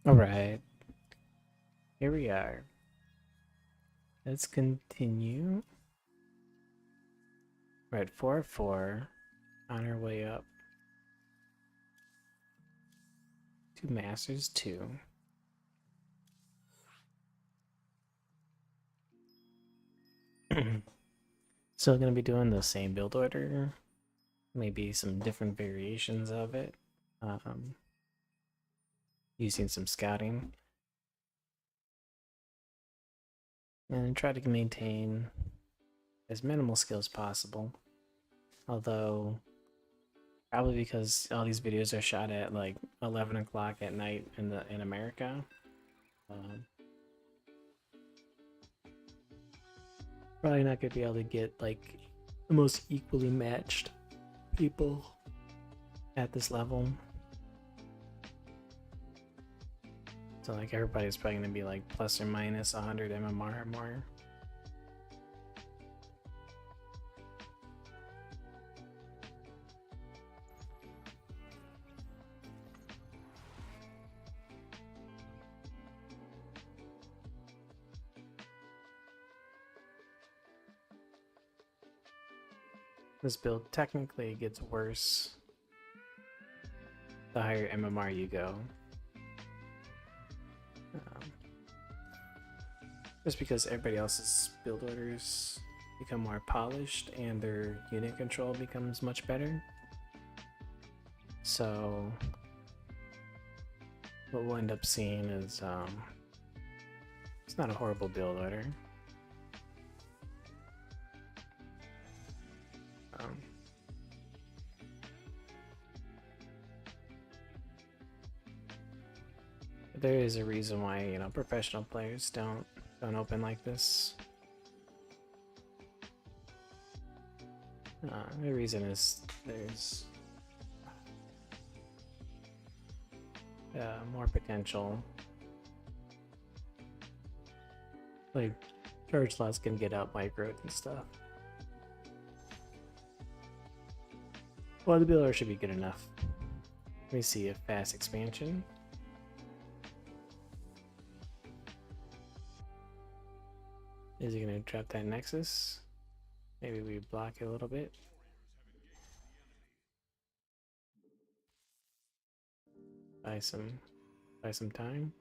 Alright, here we are. Let's continue. We're at 4-4 on our way up to Masters 2. Still going to be doing the same build order, maybe some different variations of it, using some scouting, and try to maintain as minimal skill as possible. Although, probably because all these videos are shot at like 11 o'clock at night in America, probably not gonna be able to get like the most equally matched people at this level. So like everybody's probably gonna be like plus or minus 100 MMR or more. This build technically gets worse the higher MMR you go. Just because everybody else's build orders become more polished and their unit control becomes much better. So what we'll end up seeing is it's not a horrible build order. There is a reason why, you know, professional players don't open like this. The reason is there's more potential. Like charge slots can get out microed and stuff. Well, the builder should be good enough. Let me see a fast expansion. Is he gonna drop that Nexus? Maybe we block it a little bit. Buy some time.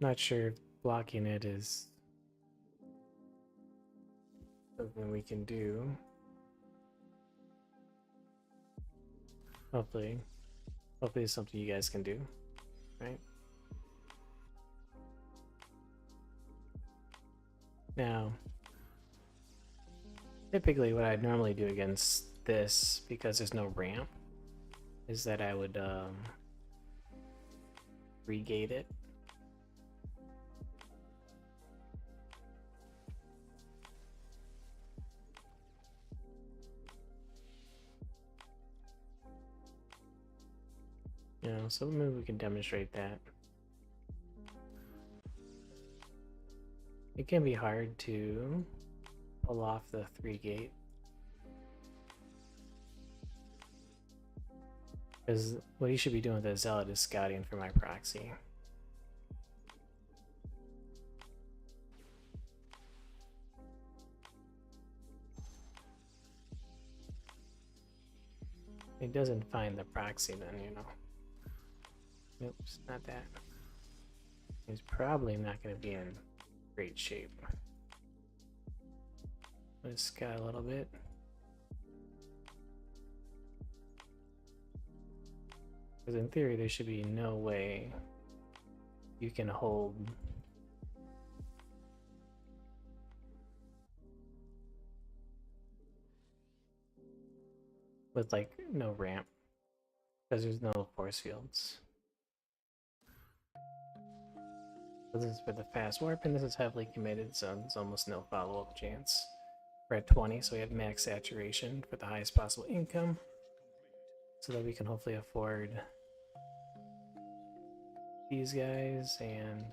Not sure if blocking it is something we can do. Hopefully it's something you guys can do, right? Now, typically what I'd normally do against this, because there's no ramp, is that I would regate it. You know, so maybe we can demonstrate that. It can be hard to pull off the 3 gate. Because what you should be doing with the Zealot is scouting for my proxy. It doesn't find the proxy then, you know. Oops, not that. He's probably not going to be in great shape. Let's scout a little bit. Because in theory, there should be no way you can hold with like no ramp, because there's no force fields. So this is for the fast warp, and this is heavily committed, so there's almost no follow-up chance. We're at 20, so we have max saturation for the highest possible income, so that we can hopefully afford these guys and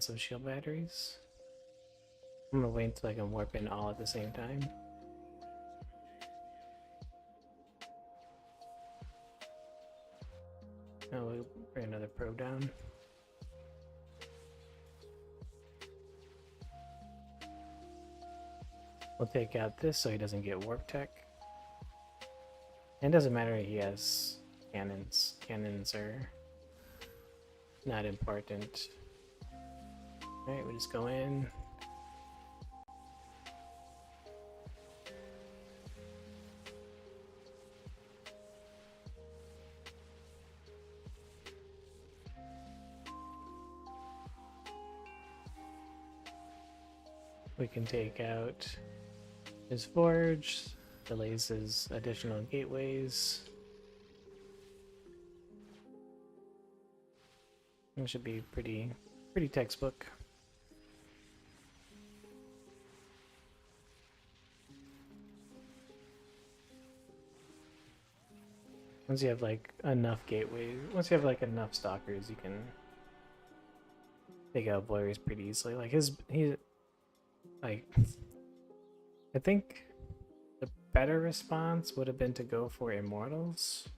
some shield batteries. I'm gonna wait until I can warp in all at the same time. Oh, we'll bring another probe down. We'll take out this so he doesn't get warp tech. And it doesn't matter if he has cannons. Cannons are not important. Alright, we just go in. We can take out his forge, delays his additional gateways. It should be pretty textbook. Once you have like enough gateways, once you have like enough stalkers, you can take out Voiries pretty easily. Like like I think the better response would have been to go for Immortals.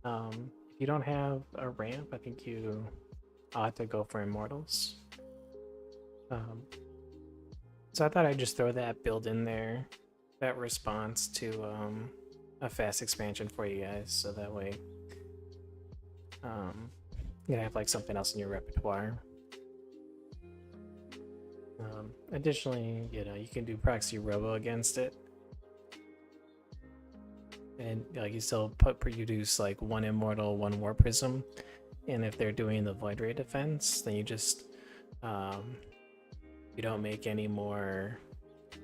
If you don't have a ramp, I think you ought to go for Immortals. So I thought I'd just throw that build in there, that response to a fast expansion for you guys, so that way you have like something else in your repertoire. Additionally, you can do proxy robo against it, and like you still produce like one immortal, one war prism, and if they're doing the void ray defense, then you just you don't make any more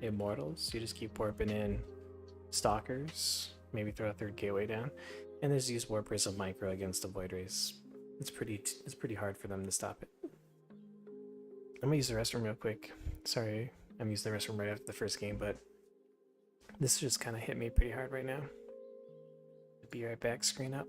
immortals. You just keep warping in stalkers, maybe throw a third gateway down, and just use war prism micro against the void rays. It's pretty hard for them to stop it. I'm gonna use the restroom real quick. Sorry, I'm using the restroom right after the first game, but this just kind of hit me pretty hard right now. Be right back, screen up.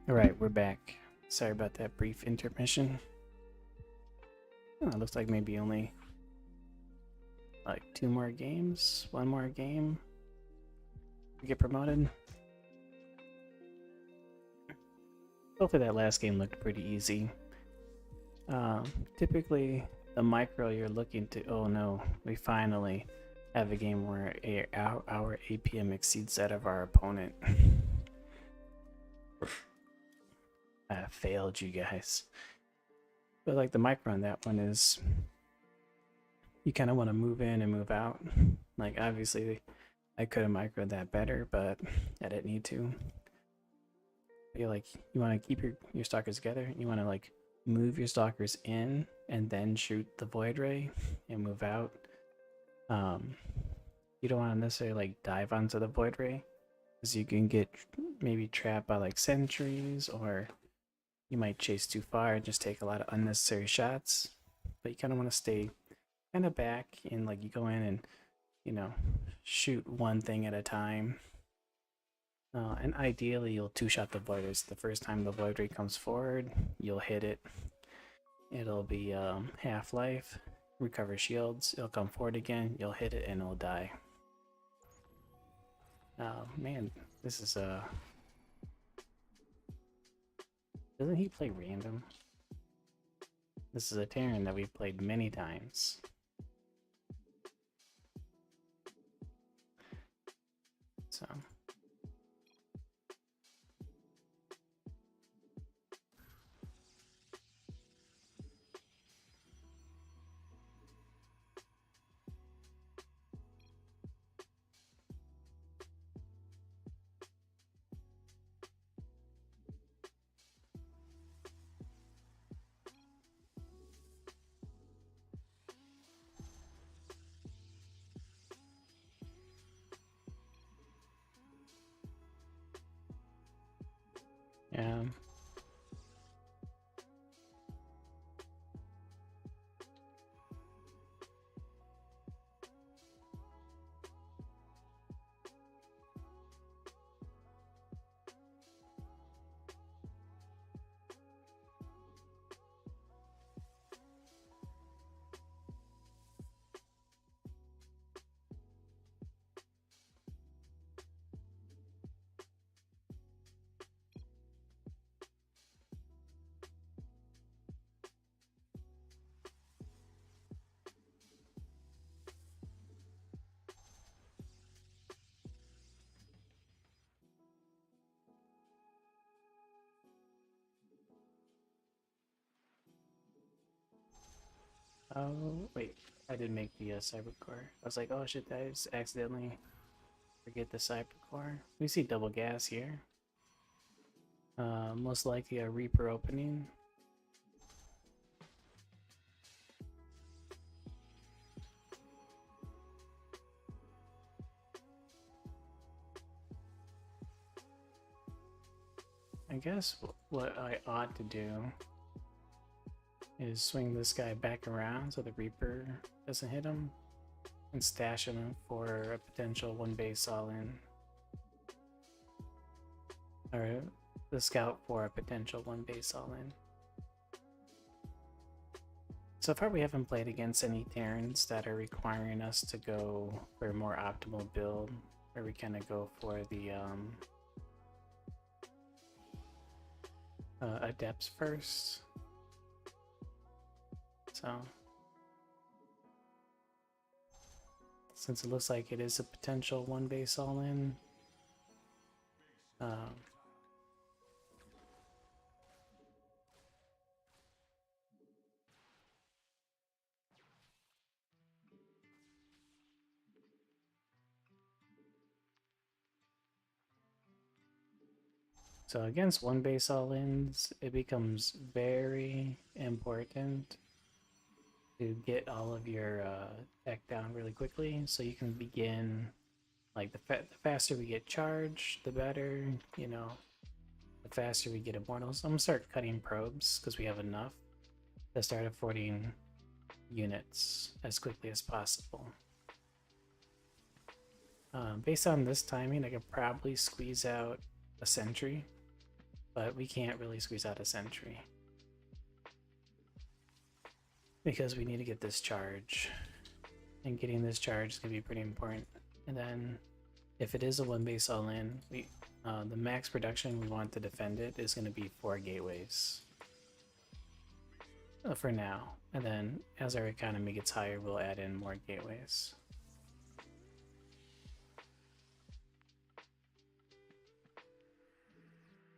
Alright, we're back. Sorry about that brief intermission. Oh, it looks like maybe only like 2 more games, 1 more game. We get promoted. Hopefully that last game looked pretty easy. Typically the micro you're looking to, oh no, we finally have a game where our APM exceeds that of our opponent. I failed you guys. But like the micro on that one is, you kind of want to move in and move out. Like obviously I could have microed that better, but I didn't need to. You like, you want to keep your stalkers together. You want to like move your stalkers in and then shoot the void ray and move out. You don't want to necessarily like dive onto the void ray, because you can get maybe trapped by like sentries, or you might chase too far and just take a lot of unnecessary shots. But you kind of want to stay kind of back, and like you go in and, you know, shoot one thing at a time. And ideally you'll two-shot the void rays. The first time the void ray comes forward, you'll hit it. It'll be half-life, recover shields, it'll come forward again, you'll hit it, and it'll die. Oh man, this is doesn't he play random? This is a Terran that we've played many times. So yeah. Oh, wait. I didn't make the cyber core. I was like, oh shit, I just accidentally forget the cyber core. We see double gas here. Most likely a Reaper opening. I guess what I ought to do is swing this guy back around so the Reaper doesn't hit him, and stash him for a potential one base all in. Or the scout for a potential one base all in. So far we haven't played against any Terrans that are requiring us to go for a more optimal build, where we kind of go for the adepts first. So since it looks like it is a potential one base all in, so against one base all-ins, it becomes very important to get all of your tech down really quickly, so you can begin, like the faster we get charged, the better, you know, the faster we get immortals. I'm gonna start cutting probes because we have enough to start affording units as quickly as possible. Based on this timing, I could probably squeeze out a sentry, but we can't really squeeze out a sentry because we need to get this charge, and getting this charge is going to be pretty important. And then if it is a one base all in, the max production we want to defend it is going to be 4 gateways for now, and then as our economy gets higher we'll add in more gateways.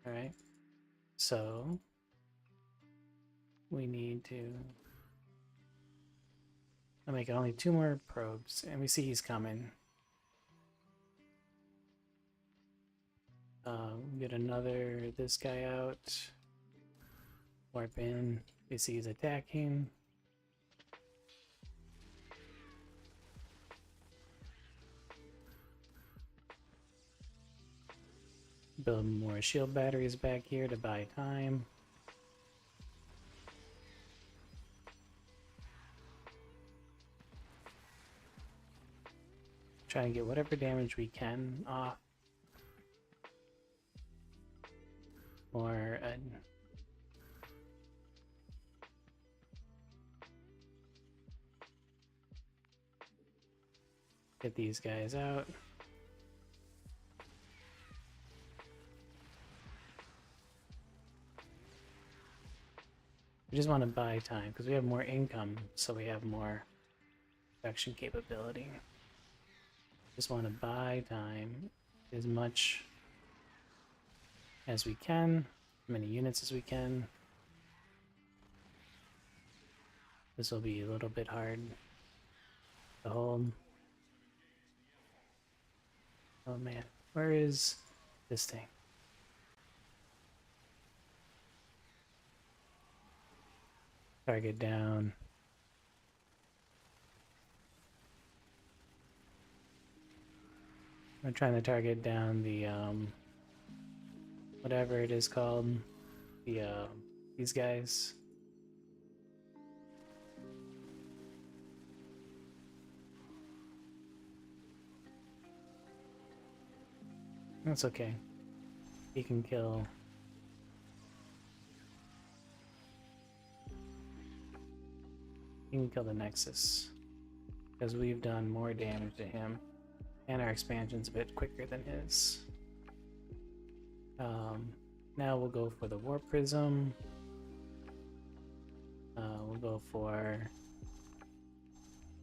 Alright, so we need to make only 2 more probes, and we see he's coming. Get this guy out, warp in, we see he's attacking. Build more shield batteries back here to buy time. Try and get whatever damage we can off. Or get these guys out. We just want to buy time because we have more income, so we have more production capability. Just want to buy time as much as we can, as many units as we can. This will be a little bit hard to hold. Oh man, where is this thing? Target down. I'm trying to target down the whatever it is called, the these guys. That's okay. He can kill. He can kill the Nexus because we've done more damage to him, and our expansion's a bit quicker than his. Now we'll go for the Warp Prism. We'll go for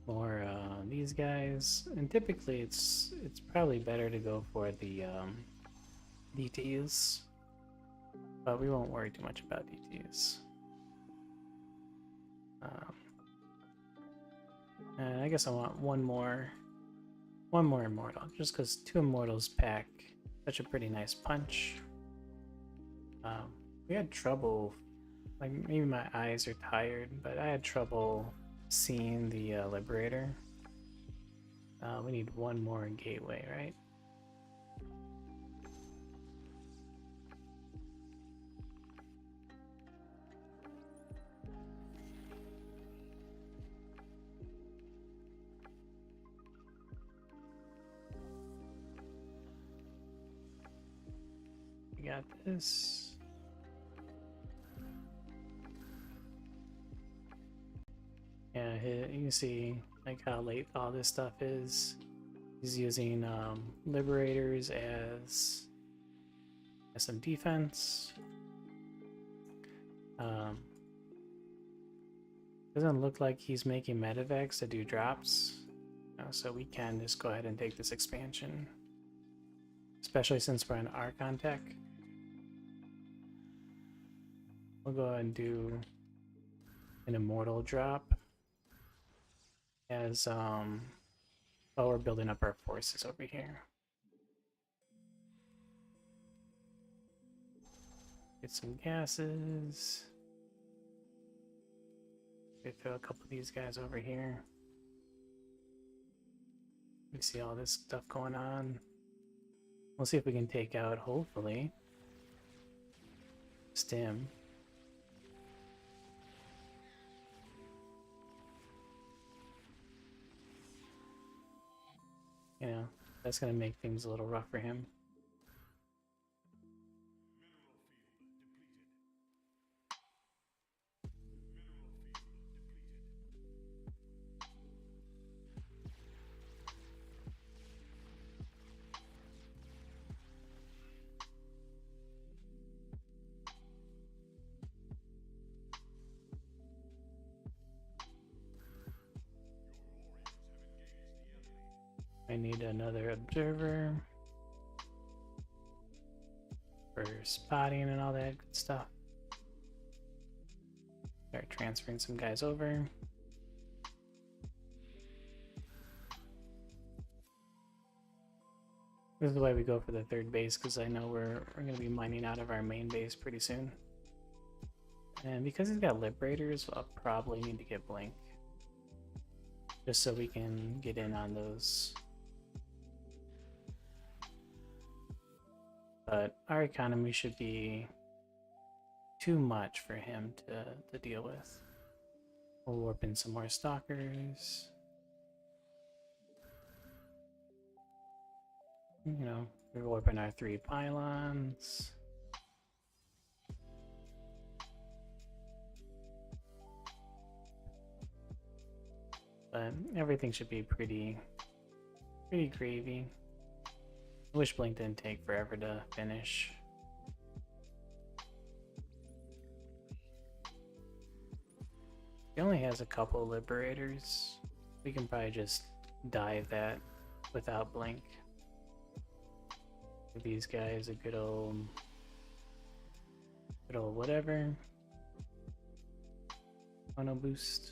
more these guys, and typically it's probably better to go for the DTs, but we won't worry too much about DTs. And I guess I want one more Immortal, just because 2 Immortals pack such a pretty nice punch. We had trouble, like maybe my eyes are tired, but I had trouble seeing the Liberator. We need 1 more gateway, right? We got this. Yeah, you can see like how late all this stuff is. He's using Liberators as some defense. Doesn't look like he's making medevacs to do drops, so we can just go ahead and take this expansion, especially since we're in Archon tech. We'll go ahead and do an Immortal drop as while we're building up our forces over here. Get some gases. We throw a couple of these guys over here. We see all this stuff going on. We'll see if we can take out, hopefully, Stim. You know, that's gonna make things a little rough for him. probably need another observer for spotting and all that good stuff. Start transferring some guys over. This is the way we go for the third base, because I know we're going to be mining out of our main base pretty soon. And because he's got Liberators, I'll probably need to get Blink. Just so we can get in on those. But our economy should be too much for him to deal with. We'll warp in some more Stalkers. You know, we're warping our 3 pylons. But everything should be pretty gravy. I wish Blink didn't take forever to finish. He only has a couple Liberators. We can probably just dive that without Blink. Give these guys a good old whatever. Mono boost.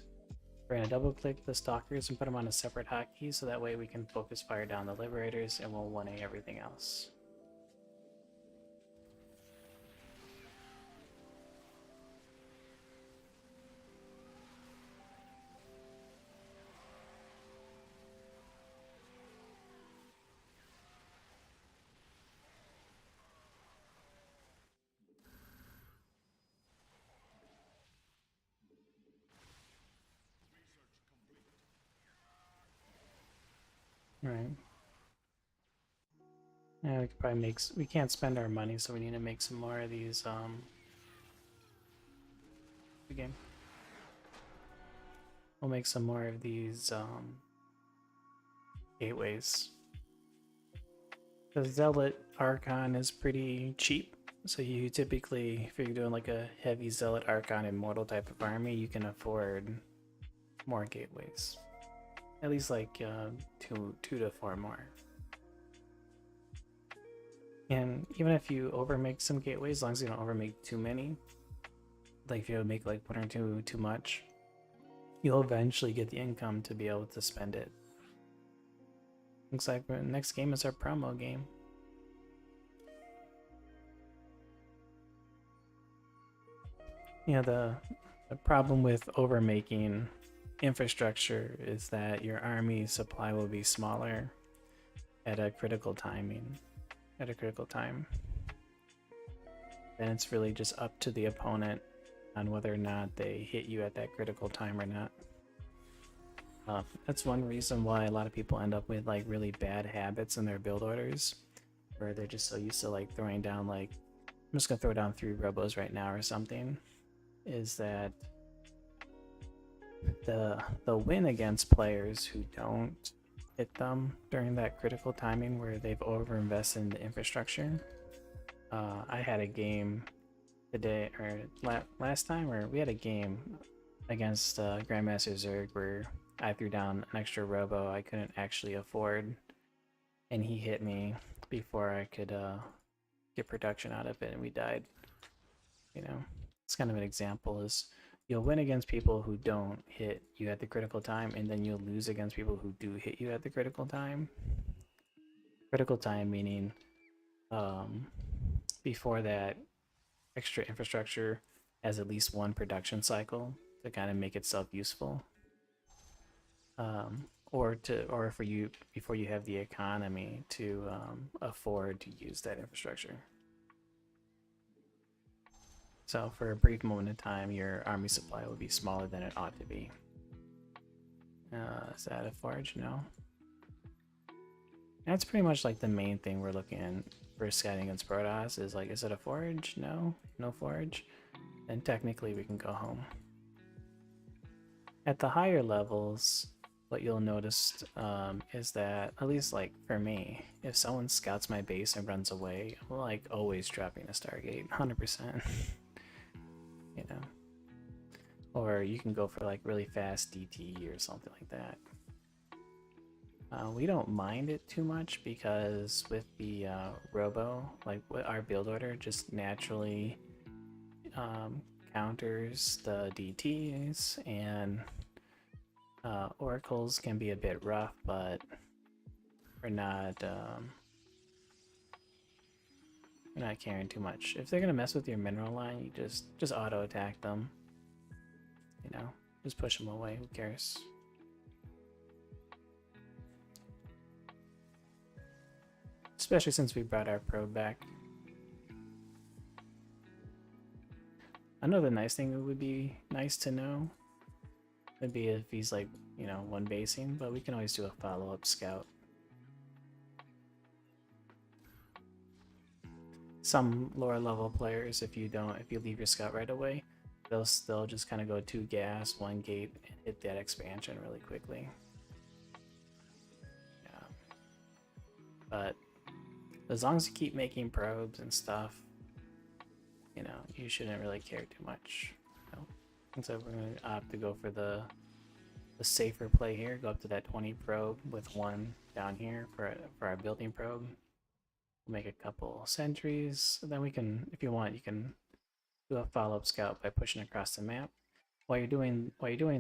We're gonna double click the Stalkers and put them on a separate hotkey so that way we can focus fire down the Liberators and we'll 1A everything else. Right. Yeah, we could probably make. We can't spend our money, so we need to make some more of these. Again, we'll make some more of these gateways. The Zealot Archon is pretty cheap, so you typically, if you're doing like a heavy Zealot Archon Immortal type of army, you can afford more gateways. At least like 2 to 4 more. And even if you overmake some gateways, as long as you don't overmake too many, like if you make like 1 or 2 too much, you'll eventually get the income to be able to spend it. Looks like the next game is our promo game. You know, the problem with overmaking infrastructure is that your army supply will be smaller at a critical time. Then it's really just up to the opponent on whether or not they hit you at that critical time or not. That's one reason why a lot of people end up with like really bad habits in their build orders, where they're just so used to like throwing down like, I'm just gonna throw down 3 robos right now or something, is that the win against players who don't hit them during that critical timing where they've overinvested in the infrastructure. I had a game today, or last time, where we had a game against Grandmaster Zerg where I threw down an extra robo I couldn't actually afford, and he hit me before I could get production out of it, and we died. You know, it's kind of an example. Is you'll win against people who don't hit you at the critical time, and then you'll lose against people who do hit you at the critical time. Critical time meaning before that extra infrastructure has at least 1 production cycle to kind of make itself useful. Or for you, before you have the economy to afford to use that infrastructure. So for a brief moment in time, your army supply will be smaller than it ought to be. Is that a forge? No. That's pretty much like the main thing we're looking at for scouting against Protoss, is like, is it a forge? No, no forge. Then technically we can go home. At the higher levels, what you'll notice is that, at least like for me, if someone scouts my base and runs away, I'm like always dropping a Stargate, 100%. You know, or you can go for like really fast DT or something like that. We don't mind it too much because with the robo, like our build order just naturally counters the DTs, and oracles can be a bit rough, but we're not caring too much. If they're gonna mess with your mineral line, you just auto attack them. You know, just push them away. Who cares? Especially since we brought our probe back. Another nice thing that would be nice to know would be if he's like, you know, one basing, but we can always do a follow-up scout. Some lower level players, if you leave your scout right away, they'll just kind of go 2 gas, 1 gate, and hit that expansion really quickly. Yeah. But as long as you keep making probes and stuff, you know, you shouldn't really care too much. You know? And so we're going to opt to go for the safer play here, go up to that 20 probe with 1 down here for our building probe. We'll make a couple sentries, and then we can, if you want, you can do a follow-up scout by pushing across the map. While you're doing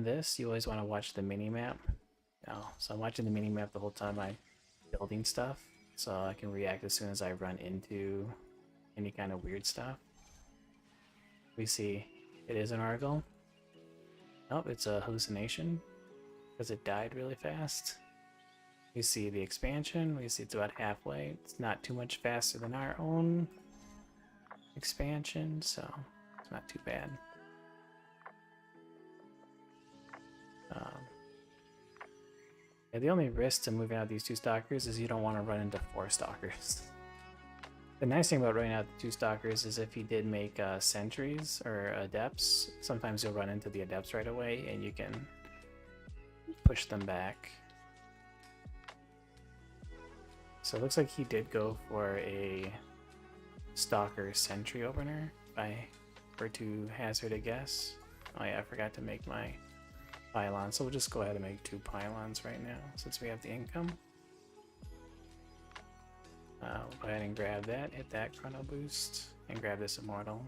this, you always want to watch the mini map. You know, so I'm watching the mini map the whole time I'm building stuff, so I can react as soon as I run into any kind of weird stuff. We see it is an Oracle. Nope, it's a hallucination because it died really fast. We see the expansion. We see it's about halfway. It's not too much faster than our own expansion, so it's not too bad. Yeah, the only risk to moving out these 2 stalkers is you don't want to run into 4 stalkers. The nice thing about running out the 2 stalkers is if you did make sentries or adepts, sometimes you'll run into the adepts right away and you can push them back. So it looks like he did go for a stalker sentry opener, if I were to hazard a guess. Oh yeah, I forgot to make my pylon, so we'll just go ahead and make 2 pylons right now since we have the income. We'll go ahead and grab that, hit that chrono boost, and grab this immortal.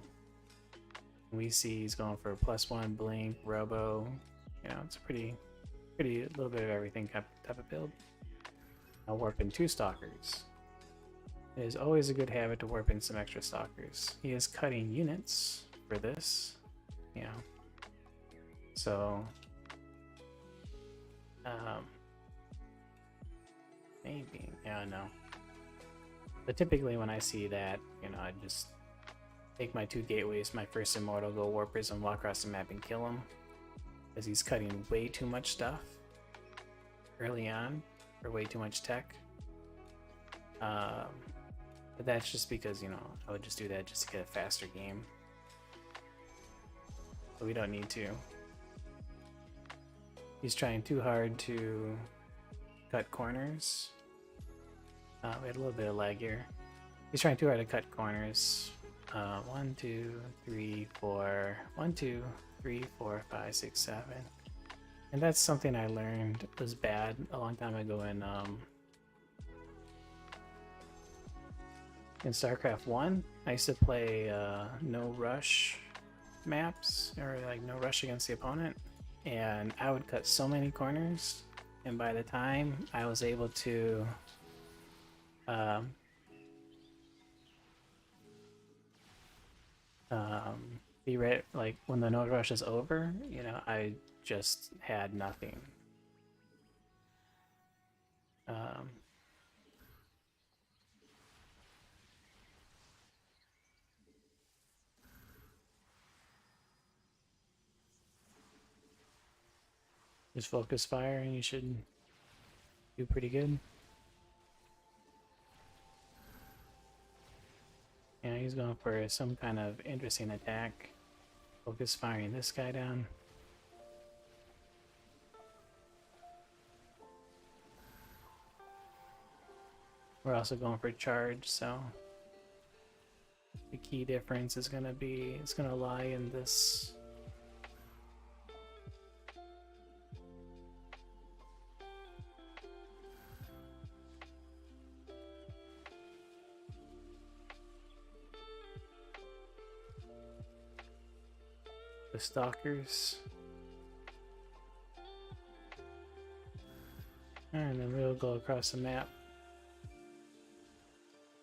We see he's going for a +1 blink, robo. You know, it's a pretty little bit of everything type of build. I'll warp in 2 stalkers. It is always a good habit to warp in some extra stalkers. He is cutting units for this, you know. So, maybe, yeah, no. But typically when I see that, you know, I just take my 2 gateways, my first immortal, go warpers, and walk across the map and kill him. Because he's cutting way too much stuff early on for way too much tech. But that's just because, you know, I would just do that just to get a faster game. But we don't need to. He's trying too hard to cut corners. We had a little bit of lag here. He's trying too hard to cut corners. 1, 2, 3, 4. 1, 2, 3, 4, 5, 6, 7. And that's something I learned was bad a long time ago in StarCraft 1. I used to play no rush maps, or like no rush against the opponent, and I would cut so many corners, and by the time I was able to be ready, like when the no rush is over, you know, I just had nothing. Just focus fire and you should do pretty good. Yeah, he's going for some kind of interesting attack. Focus firing this guy down. We're also going for charge, so the key difference is going to be, it's going to lie in this. the stalkers. And then we'll go across the map.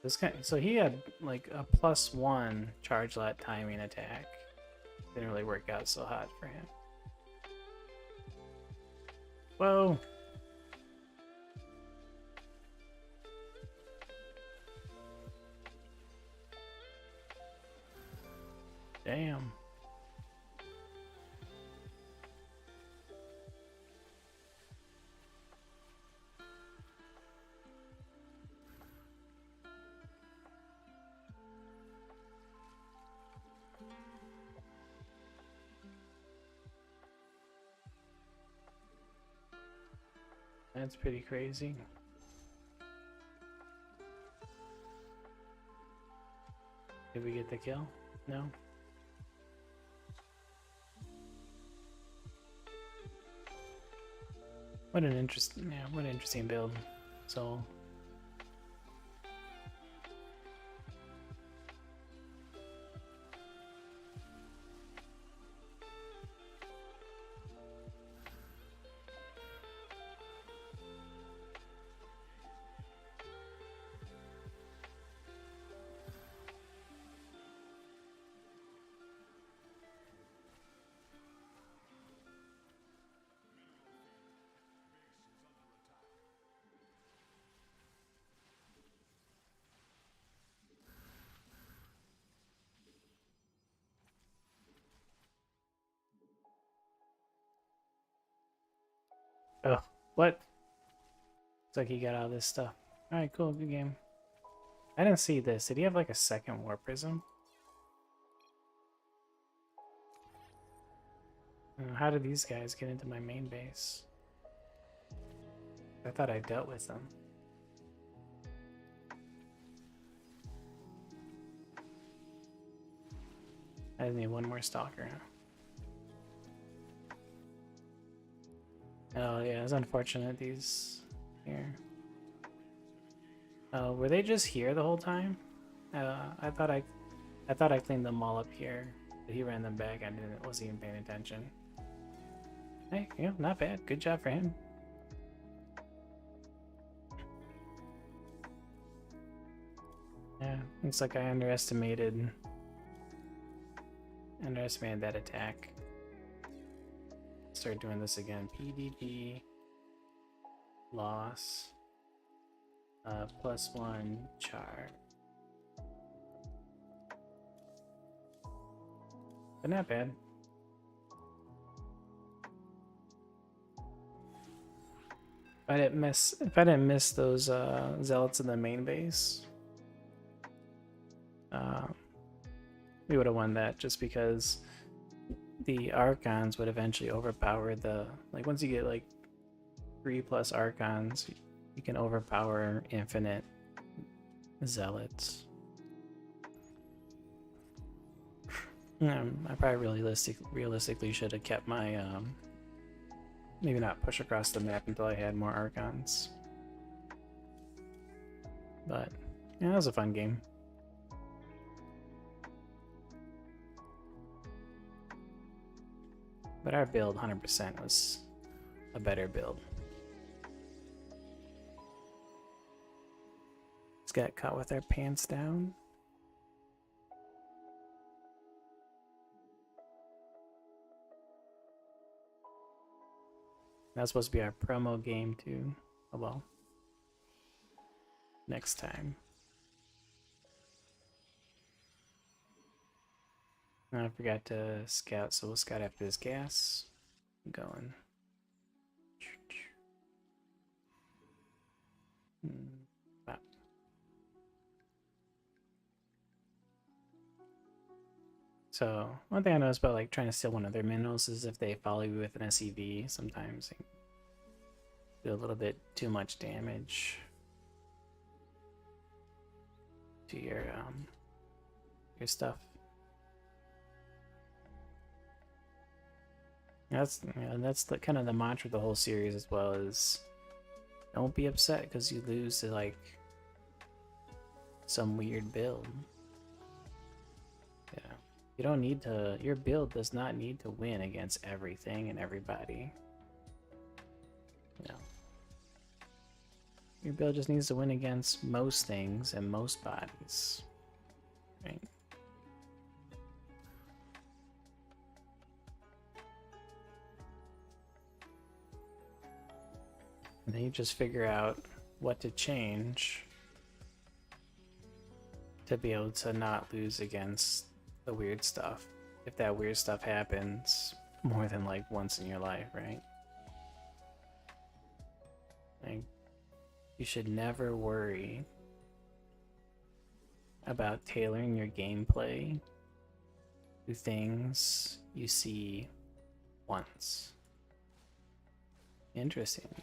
This guy, so he had like a +1 charge lot timing attack. Didn't really work out so hot for him. Whoa! Damn. That's pretty crazy. Did we get the kill? No? What an interesting build. So oh, what? Looks like he got all this stuff. Alright, cool, good game. I didn't see this. Did he have like a second war prism? How did these guys get into my main base? I thought I dealt with them. I need one more stalker. Oh yeah, it's unfortunate these here. Oh, were they just here the whole time? I thought I cleaned them all up here, but he ran them back. I wasn't even paying attention. Hey, yeah, not bad. Good job for him. Yeah, looks like I underestimated that attack. Start doing this again. PvP loss +1 char. But not bad. If I didn't miss those zealots in the main base, we would have won that, just because the Archons would eventually overpower the, like, once you get like 3+ Archons, you can overpower infinite zealots. I probably realistically should have kept my maybe not push across the map until I had more Archons. But yeah, that was a fun game. But our build 100% was a better build. Just got caught with our pants down. That's supposed to be our promo game too. Oh well. Next time. I forgot to scout, so we'll scout after this gas. I'm going. Wow. So one thing I noticed about like trying to steal one of their minerals is if they follow you with an SCV, sometimes they do a little bit too much damage to your stuff. That's the kind of the mantra of the whole series as well, is don't be upset because you lose to like some weird build. Yeah. You don't need to, your build does not need to win against everything and everybody. No. Your build just needs to win against most things and most bodies. Right? And then you just figure out what to change to be able to not lose against the weird stuff. If that weird stuff happens more than like once in your life, right? Like, you should never worry about tailoring your gameplay to things you see once. Interesting.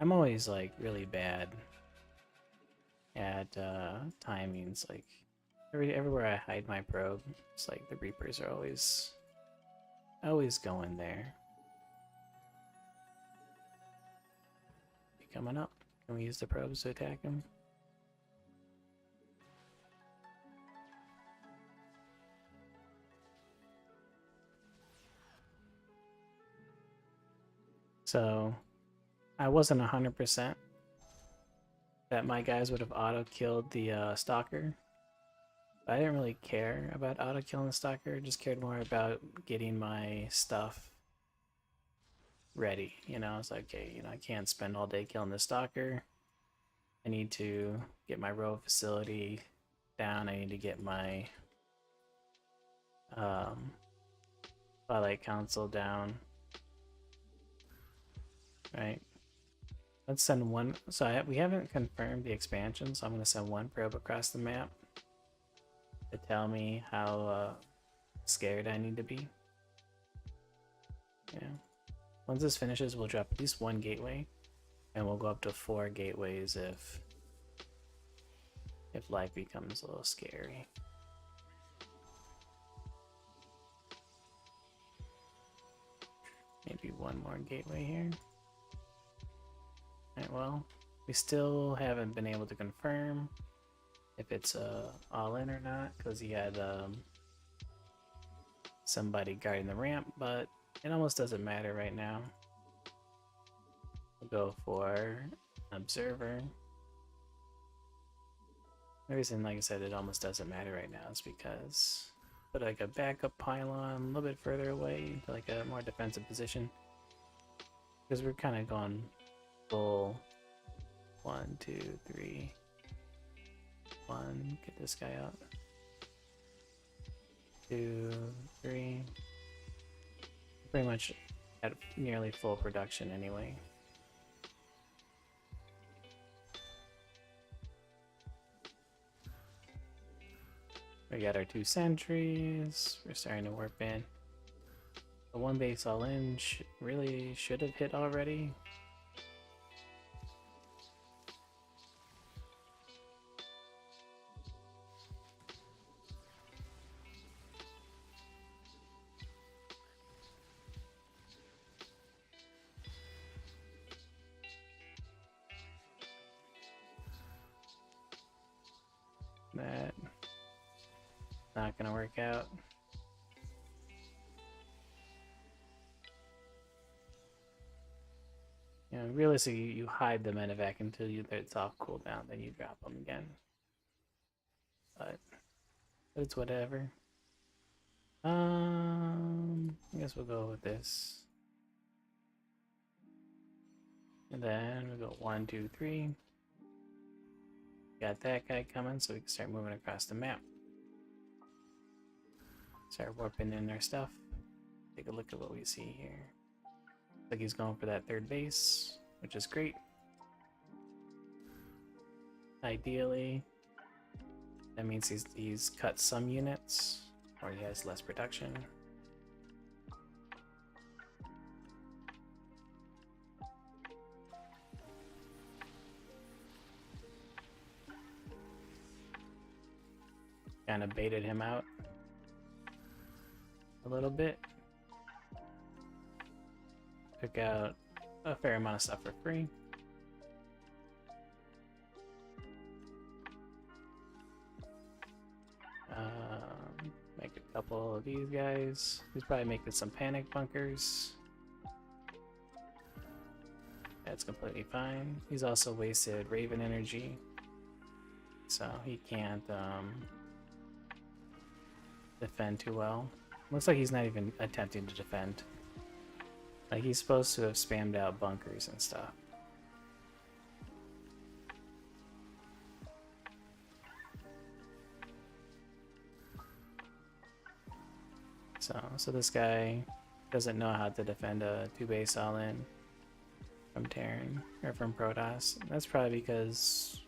I'm always like really bad at timings. Like everywhere I hide my probe, it's like the Reapers are always going there. You coming up? Can we use the probes to attack him? So I wasn't 100% that my guys would have auto-killed the Stalker. But I didn't really care about auto-killing the Stalker, just cared more about getting my stuff ready. You know, it's like, okay, you know, I can't spend all day killing the Stalker. I need to get my row facility down. I need to get my Twilight Council down. Right. Let's send one. So we haven't confirmed the expansion, so I'm going to send one probe across the map to tell me how scared I need to be. Yeah. Once this finishes, we'll drop at least one gateway, and we'll go up to 4 gateways if life becomes a little scary. Maybe one more gateway here. Alright, well, we still haven't been able to confirm if it's all in or not, because he had somebody guarding the ramp, but it almost doesn't matter right now. We'll go for an observer. The reason, like I said, it almost doesn't matter right now is because put like a backup pylon a little bit further away to like a more defensive position, because we're kind of going full 1, 2, 3. 1, get this guy out. 2, 3. Pretty much at nearly full production anyway. We got our 2 sentries. We're starting to warp in. The 1 base all in really should have hit already. That not gonna work out. You know, realistically, you hide the medevac until it's off cooldown, then you drop them again. But it's whatever. I guess we'll go with this. And then we go 1, 2, 3. Got that guy coming, so we can start moving across the map. Start warping in our stuff. Take a look at what we see here. Looks like he's going for that 3rd base, which is great. Ideally, that means he's cut some units, or he has less production. Kind of baited him out a little bit. Took out a fair amount of stuff for free. a couple of these guys. He's probably making some panic bunkers. That's completely fine. He's also wasted Raven energy, so he can't defend too well. Looks like he's not even attempting to defend. Like, he's supposed to have spammed out bunkers and stuff. So this guy doesn't know how to defend a 2-base all-in from Terran, or from Protoss. That's probably because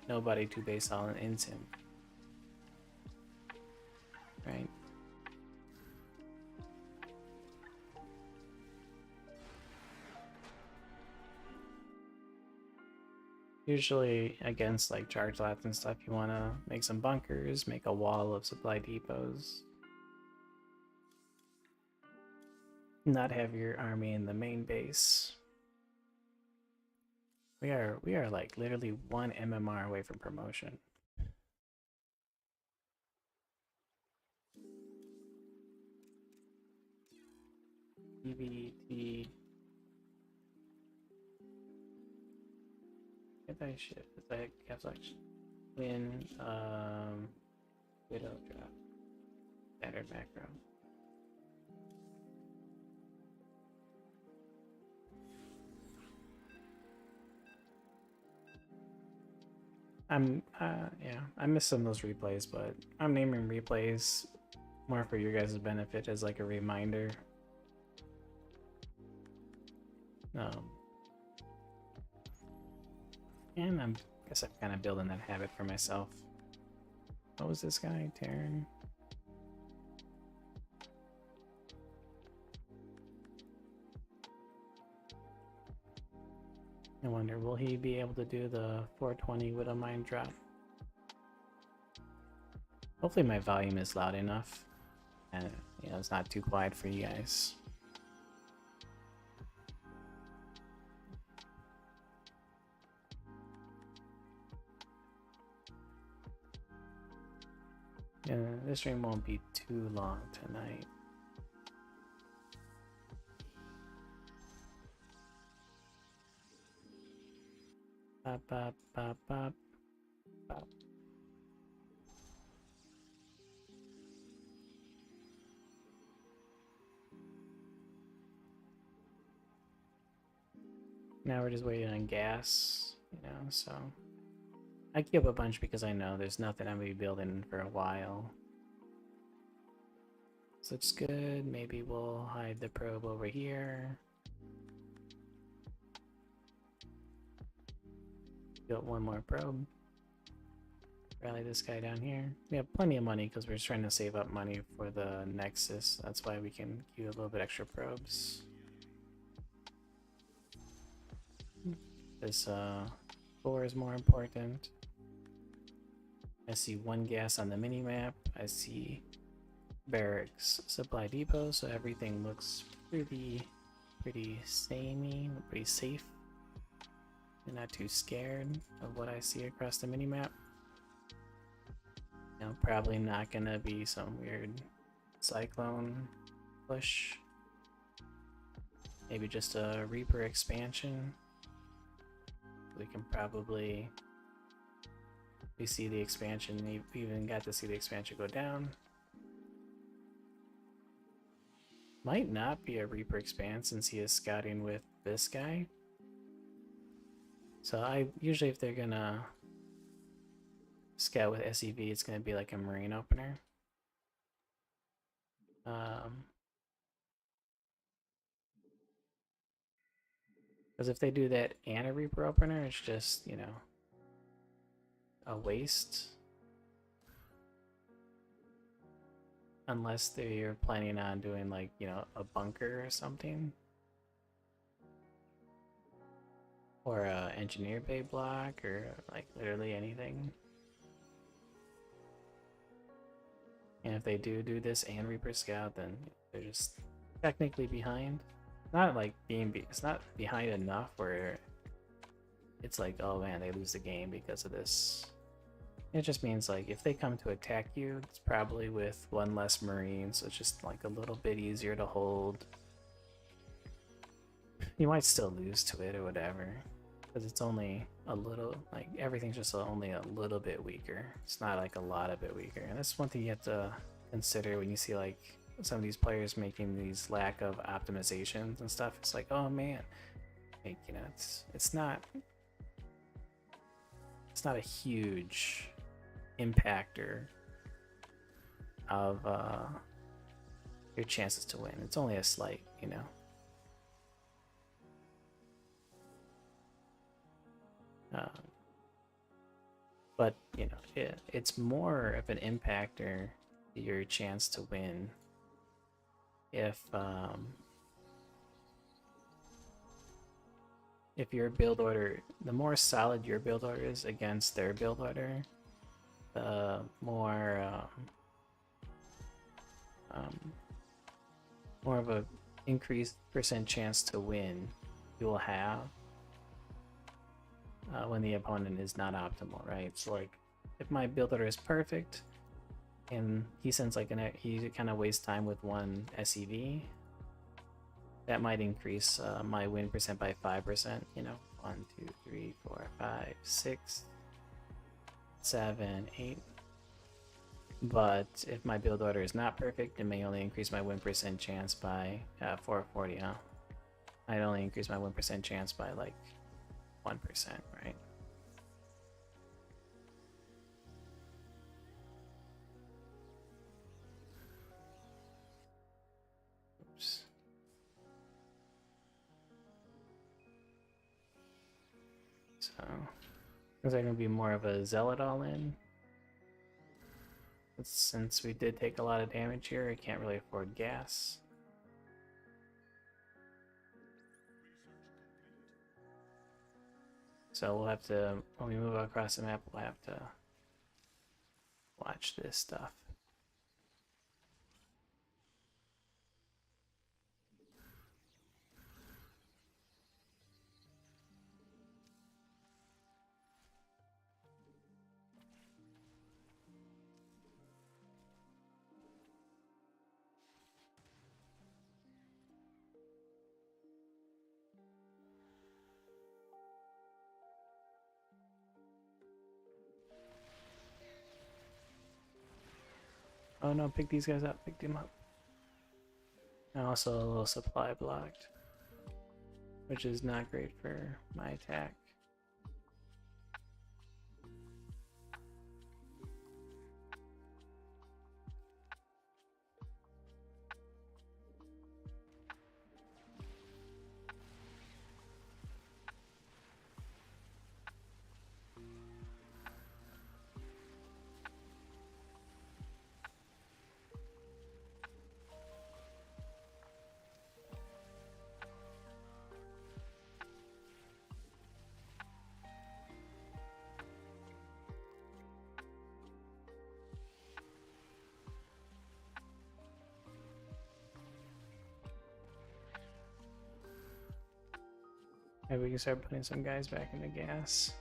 nobody 2-base all-ins him. Right? Usually against like charge lats and stuff, you want to make some bunkers, make a wall of supply depots. Not have your army in the main base. We are like literally 1 MMR away from promotion. EVT. Anti-shift. It's like caps win widow drop. Standard macro. Yeah, I miss some of those replays, but I'm naming replays more for your guys' benefit as like a reminder. And I guess I'm kind of building that habit for myself. What was this guy, Terran? I wonder, will he be able to do the 420 Widowmine drop? Hopefully my volume is loud enough and it's not too quiet for you guys. Yeah, this stream won't be too long tonight. Bop, bop, bop, bop, bop. Now we're just waiting on gas, so I queue up a bunch because I know there's nothing I'm gonna be building for a while. So it's good. Maybe we'll hide the probe over here. Built one more probe. Rally this guy down here. We have plenty of money because we're just trying to save up money for the Nexus. That's why we can queue a little bit extra probes. This 4 is more important. I see 1 gas on the mini map. I see barracks supply depot, so everything looks pretty samey, pretty safe. I'm not too scared of what I see across the mini map. Probably not gonna be some weird cyclone push. Maybe just a Reaper expansion. We can probably see the expansion. We even got to see the expansion go down. Might not be a Reaper expand since he is scouting with this guy. So I usually, if they're gonna scout with SEV, it's gonna be like a Marine opener. Because if they do that and a Reaper opener, it's just, a waste. Unless they're planning on doing like, a bunker or something. Or a engineer bay block, or like literally anything. And if they do this and Reaper Scout, then they're just technically behind. Not like it's not behind enough where it's like, oh man, they lose the game because of this. It just means like if they come to attack you, it's probably with one less marine, so it's just like a little bit easier to hold. You might still lose to it or whatever, because it's only a little, like everything's just only a little bit weaker. It's not like a lot of bit weaker, and that's one thing you have to consider when you see like some of these players making these lack of optimizations and stuff. It's like, oh man, like, you know, it's not a huge impactor of your chances to win. It's only a slight, you know. But you know, it's more of an impactor to your chance to win if your build order, the more solid your build order is against their build order, the more of a increased percent chance to win you will have when the opponent is not optimal, right? So like if my build order is perfect and he sends like he kind of wastes time with one SEV, that might increase my win percent by 5%, you know, 1, 2, 3, 4, 5, 6, 7, 8. But if my build order is not perfect, it may only increase my win percent chance by 440, huh? I'd only increase my win percent chance by like 1%, right? Oops. So, is there going to be more of a zealot all in? But since we did take a lot of damage here, I can't really afford gas. So we'll have to, when we move across the map, we'll have to watch this stuff. Oh no, pick these guys up, pick them up. And also a little supply blocked, which is not great for my attack. Maybe we can start putting some guys back into gas.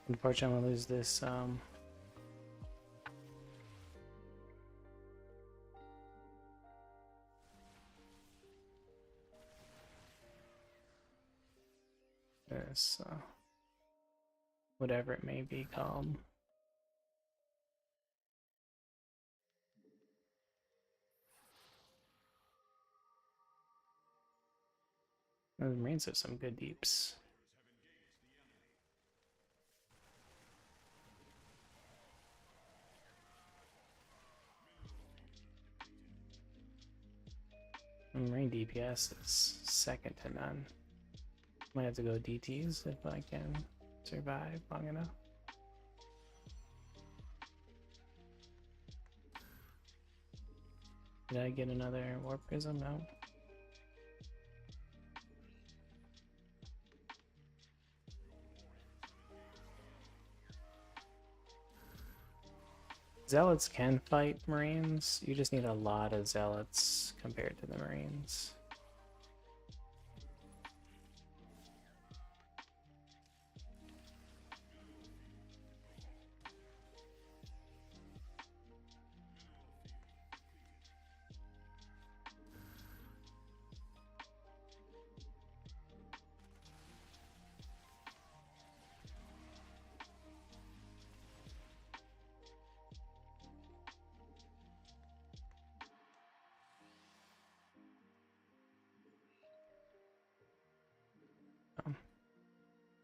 Unfortunately, I'm gonna lose this this whatever it may be called. The Marines have some good deeps. Marine DPS is second to none. Might have to go DTs if I can survive long enough. Did I get another warp prism? No. Zealots can fight Marines. You just need a lot of Zealots compared to the Marines.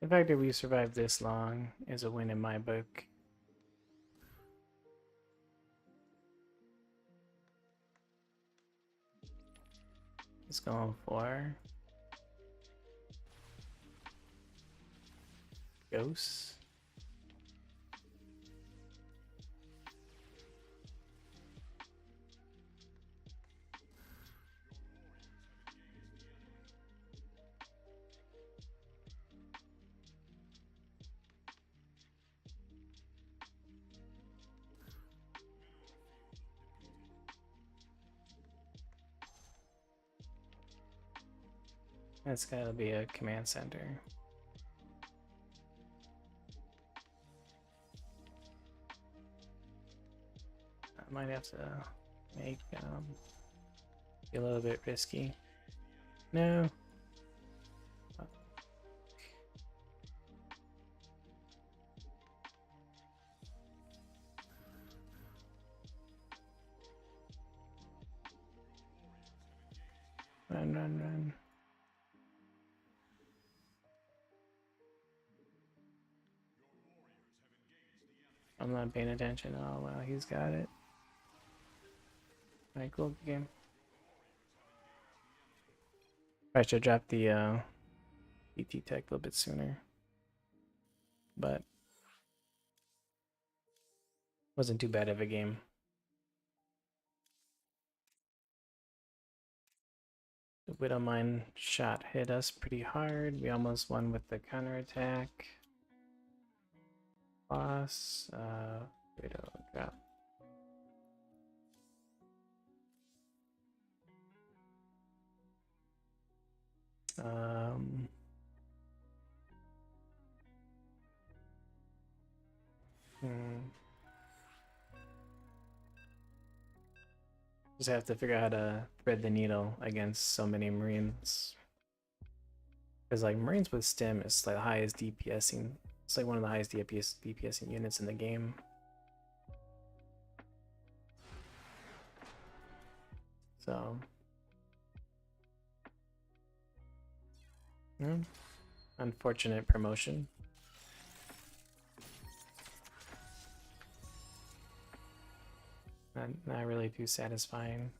The fact that we survived this long is a win in my book. It's going for Ghosts. That's gotta be a command center. I might have to make be a little bit risky. No. Run, run, run. I'm not paying attention. Oh, wow, he's got it. Alright, cool game. I should drop the ET tech a little bit sooner. But wasn't too bad of a game. The Widowmine shot hit us pretty hard. We almost won with the counterattack. Boss, Widow drop. Just have to figure out how to thread the needle against so many Marines. Because like Marines with Stim is like the highest DPSing. It's like one of the highest DPSing units in the game. So unfortunate promotion. Not really too satisfying.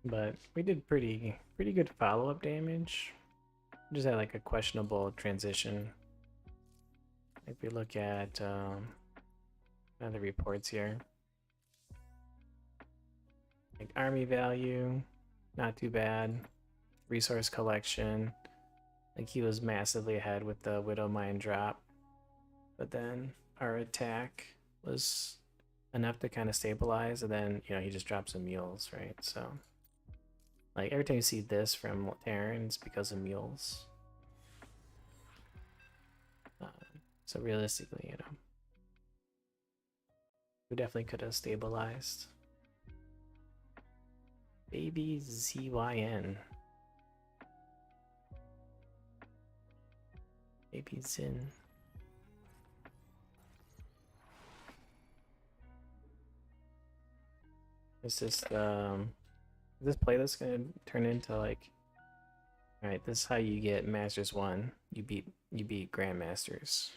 But we did pretty good follow-up damage. Just had like a questionable transition. If we look at the reports here, like army value, not too bad. Resource collection, like he was massively ahead with the Widowmine drop, but then our attack was enough to kind of stabilize, and then he just dropped some mules, right? So like every time you see this from Terran, it's because of mules. So realistically, we definitely could have stabilized. Baby ZYN. Baby Zin. is this playlist gonna turn into like, all right, this is how you get Masters 1. You beat Grandmasters.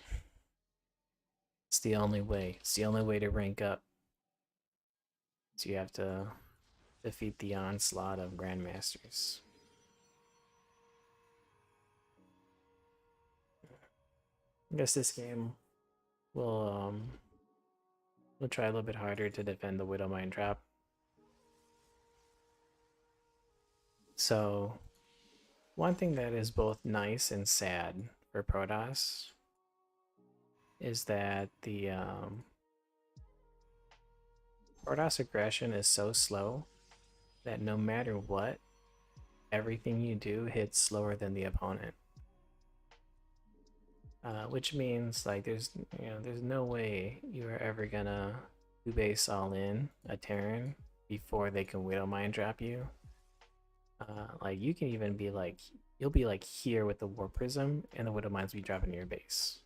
It's the only way. It's the only way to rank up. So you have to defeat the onslaught of Grandmasters. I guess this game will we'll try a little bit harder to defend the Widow Mine Trap. So one thing that is both nice and sad for Protoss is that the Protoss aggression is so slow that no matter what, everything you do hits slower than the opponent. Which means like there's no way you are ever gonna do base all in a Terran before they can Widow Mine Trap you. Like you can even be like, you'll be like here with the War Prism and the Widow Mines be dropping your base.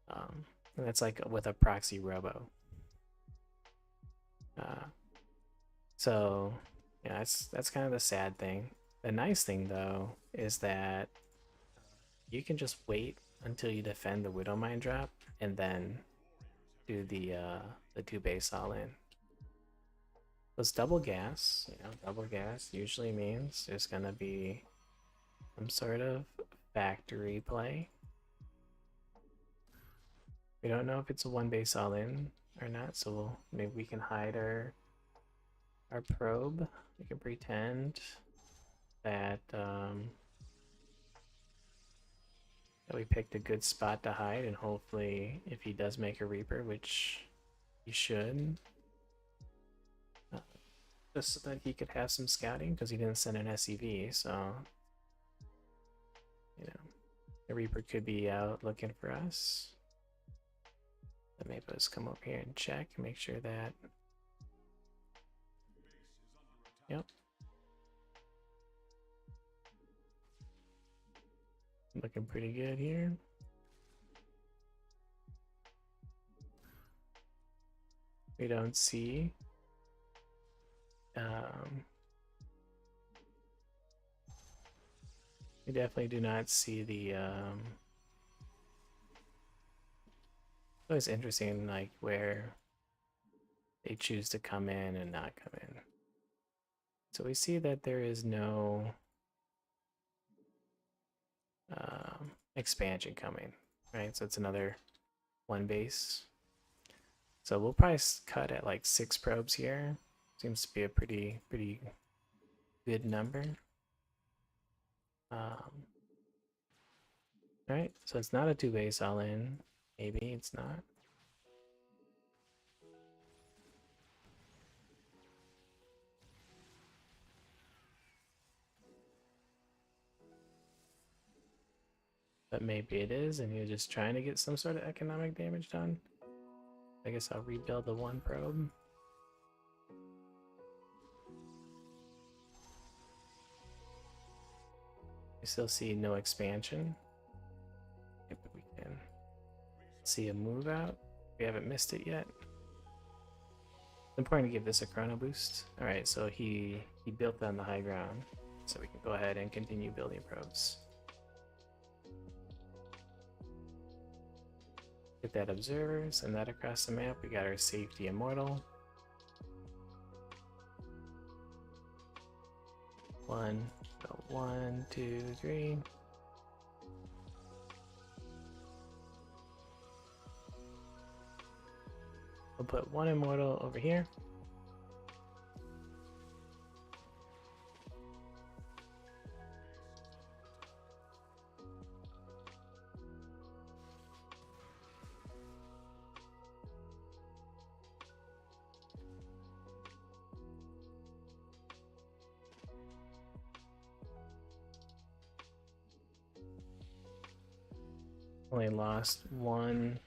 And that's like with a proxy robo. So yeah, that's kind of the sad thing. The nice thing though is that you can just wait until you defend the Widow Mine Drop and then do the 2 base all in. It's double gas. Double gas usually means there's gonna be some sort of factory play. We don't know if it's a 1 base all in or not, so maybe we can hide our probe. We can pretend that that we picked a good spot to hide, and hopefully if he does make a Reaper, which he should, just so that he could have some scouting, because he didn't send an SCV, so the Reaper could be out looking for us. Let me just come over here and check and make sure that, yep, looking pretty good here. We don't see we definitely do not see the it's always interesting like where they choose to come in and not come in. So we see that there is no expansion coming, right? So it's another 1 base. So we'll probably cut at like 6 probes here. Seems to be a pretty good number. Alright, so it's not a 2 base all in. Maybe it's not. But maybe it is, and you're just trying to get some sort of economic damage done. I guess I'll rebuild the 1 probe. I still see no expansion. But we can see a move out. We haven't missed it yet. It's important to give this a chrono boost. Alright, so he built on the high ground. So we can go ahead and continue building probes. Get that observer, send that across the map. We got our safety immortal. 1, 2, 3. We'll put 1 immortal over here. Only lost 1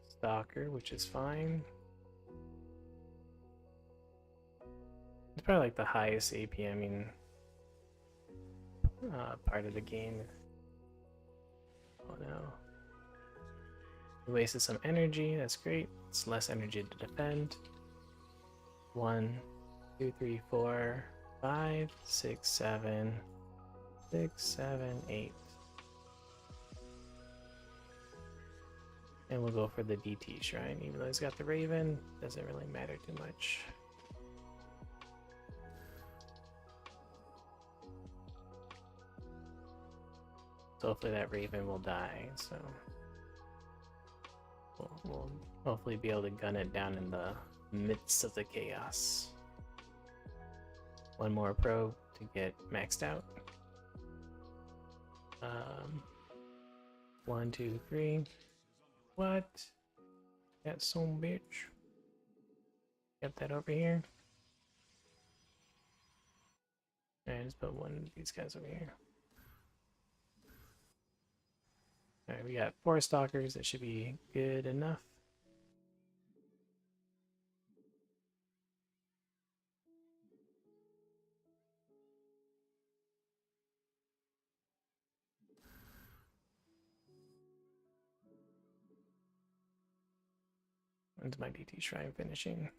stalker, which is fine. It's probably like the highest APMing part of the game. Oh no. We wasted some energy, that's great. It's less energy to defend. 1, 2, 3, 4, 5, 6, 7, 6, 7, 8. And we'll go for the DT Shrine, even though he's got the Raven, doesn't really matter too much. So hopefully that Raven will die, so we'll hopefully be able to gun it down in the midst of the chaos. One more probe to get maxed out. 1, 2, 3. What? That some bitch. Get that over here. Alright, just put one of these guys over here. Alright, we got 4 stalkers. That should be good enough. When's my DT Shrine finishing?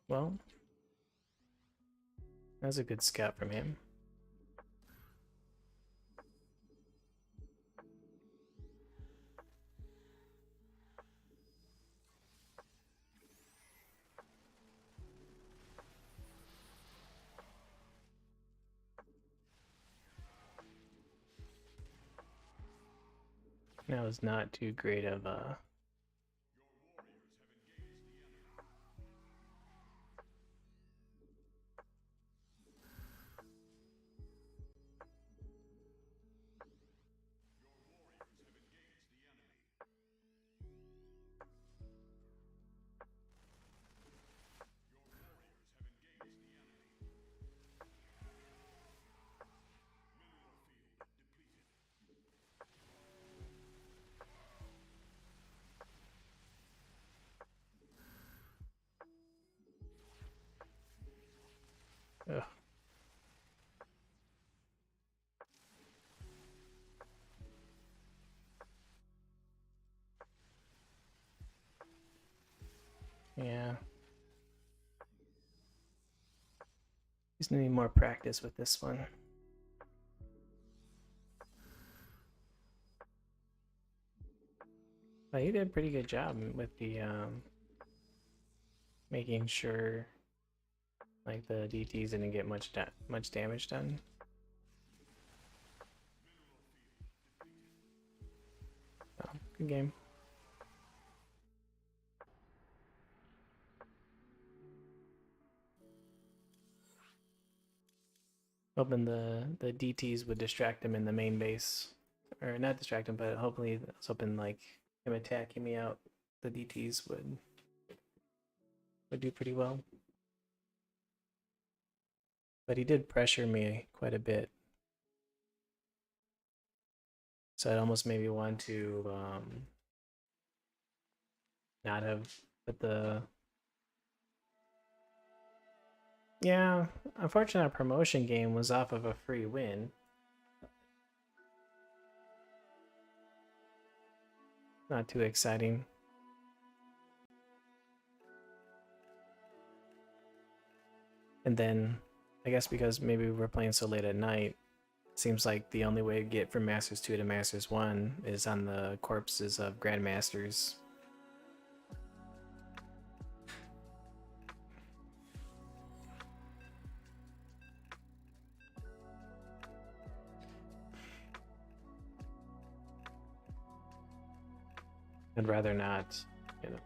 Well, that's a good scout from him. That was not too great of a ugh. Yeah. Just need more practice with this one. But he did a pretty good job with the making sure like the DTs didn't get much damage done. Oh, good game. Hoping the DTs would distract him in the main base, or not distract him, but hopefully I was hoping like him attacking me out, the DTs would do pretty well. But he did pressure me quite a bit, so it almost made me want to not have put the. Yeah, unfortunately, our promotion game was off of a free win. Not too exciting. And then, I guess because maybe we're playing so late at night, seems like the only way to get from Masters 2 to Masters 1 is on the corpses of Grandmasters. I'd rather not, you know.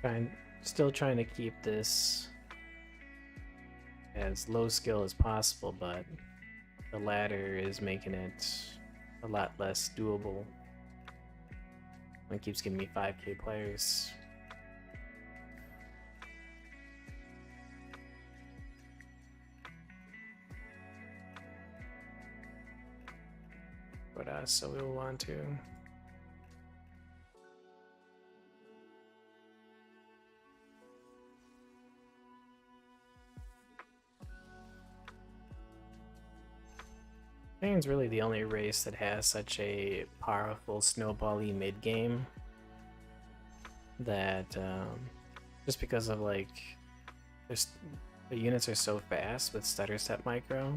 Yeah. Still trying to keep this as low skill as possible, but the ladder is making it a lot less doable. It keeps giving me 5k players. But so we'll want to. Japan's really the only race that has such a powerful snowbally mid game that just because of like there's the units are so fast with stutter step micro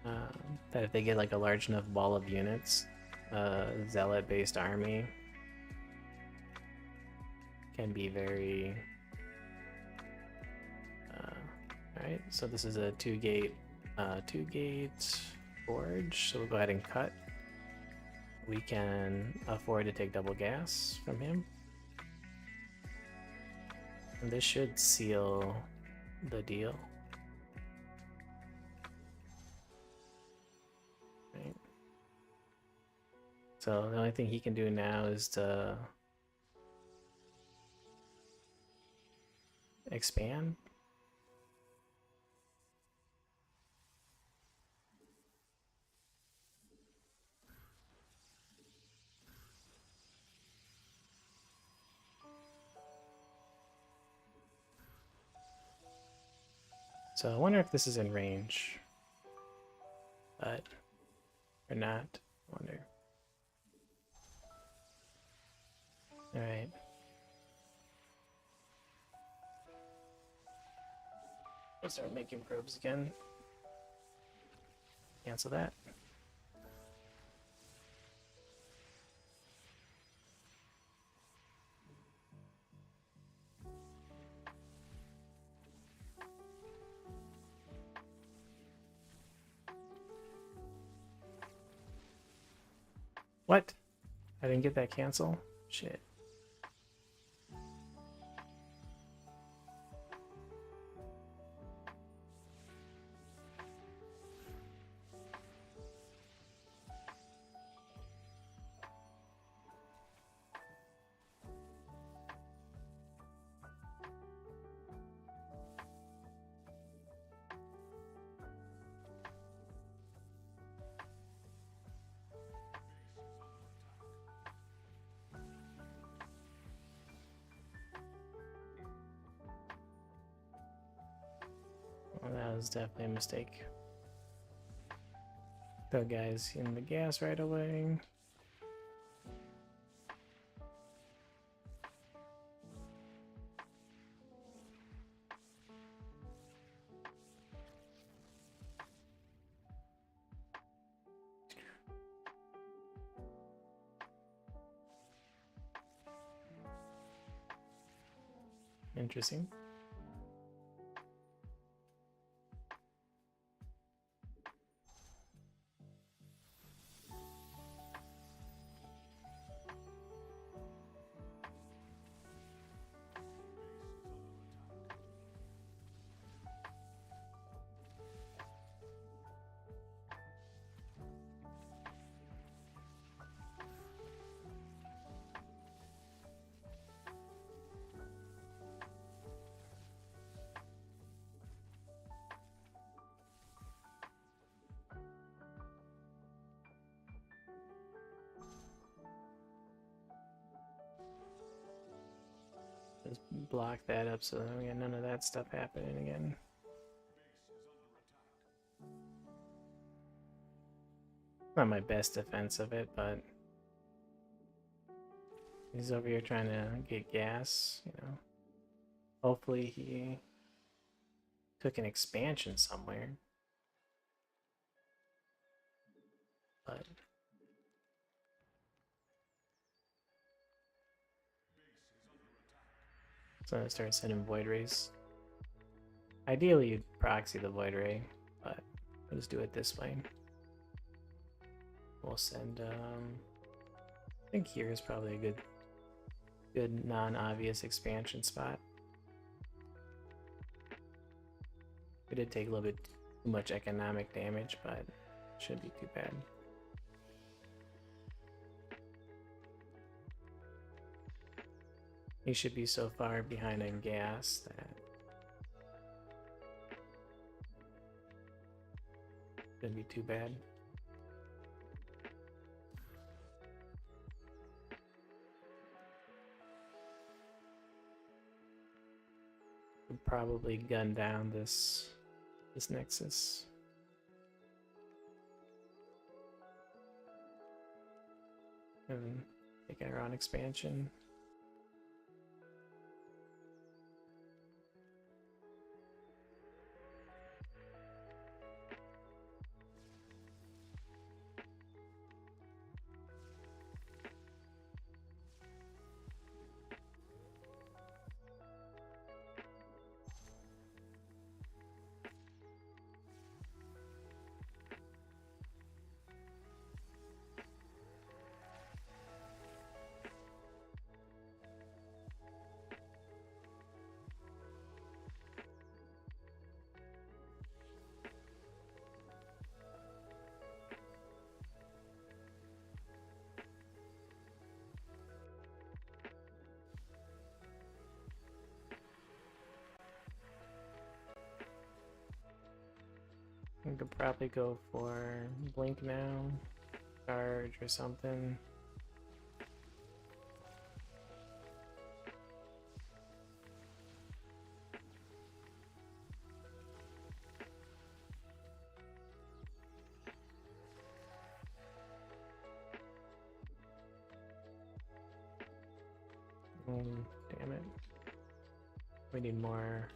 that if they get like a large enough ball of units, zealot based army can be very alright, so this is a two gate forge, so we'll go ahead and cut. We can afford to take double gas from him. And this should seal the deal. Right. So the only thing he can do now is to expand. So I wonder if this is in range, but or not. I wonder. All right. We'll start making probes again. Cancel that. What? I didn't get that cancel? Shit. Well, that was definitely a mistake. The guys in the gas right away. Interesting. Just block that up so that we got none of that stuff happening again. Not my best defense of it, but he's over here trying to get gas, you know. Hopefully he took an expansion somewhere. But so I'm gonna start sending void rays. Ideally you'd proxy the void ray, but I'll just do it this way. We'll send I think here is probably a good non-obvious expansion spot. We did take a little bit too much economic damage, but shouldn't be too bad. He should be so far behind in gas that shouldn't be too bad. Could probably gun down this Nexus. and taking her on expansion. I could probably go for blink now, charge or something. Damn it. We need more.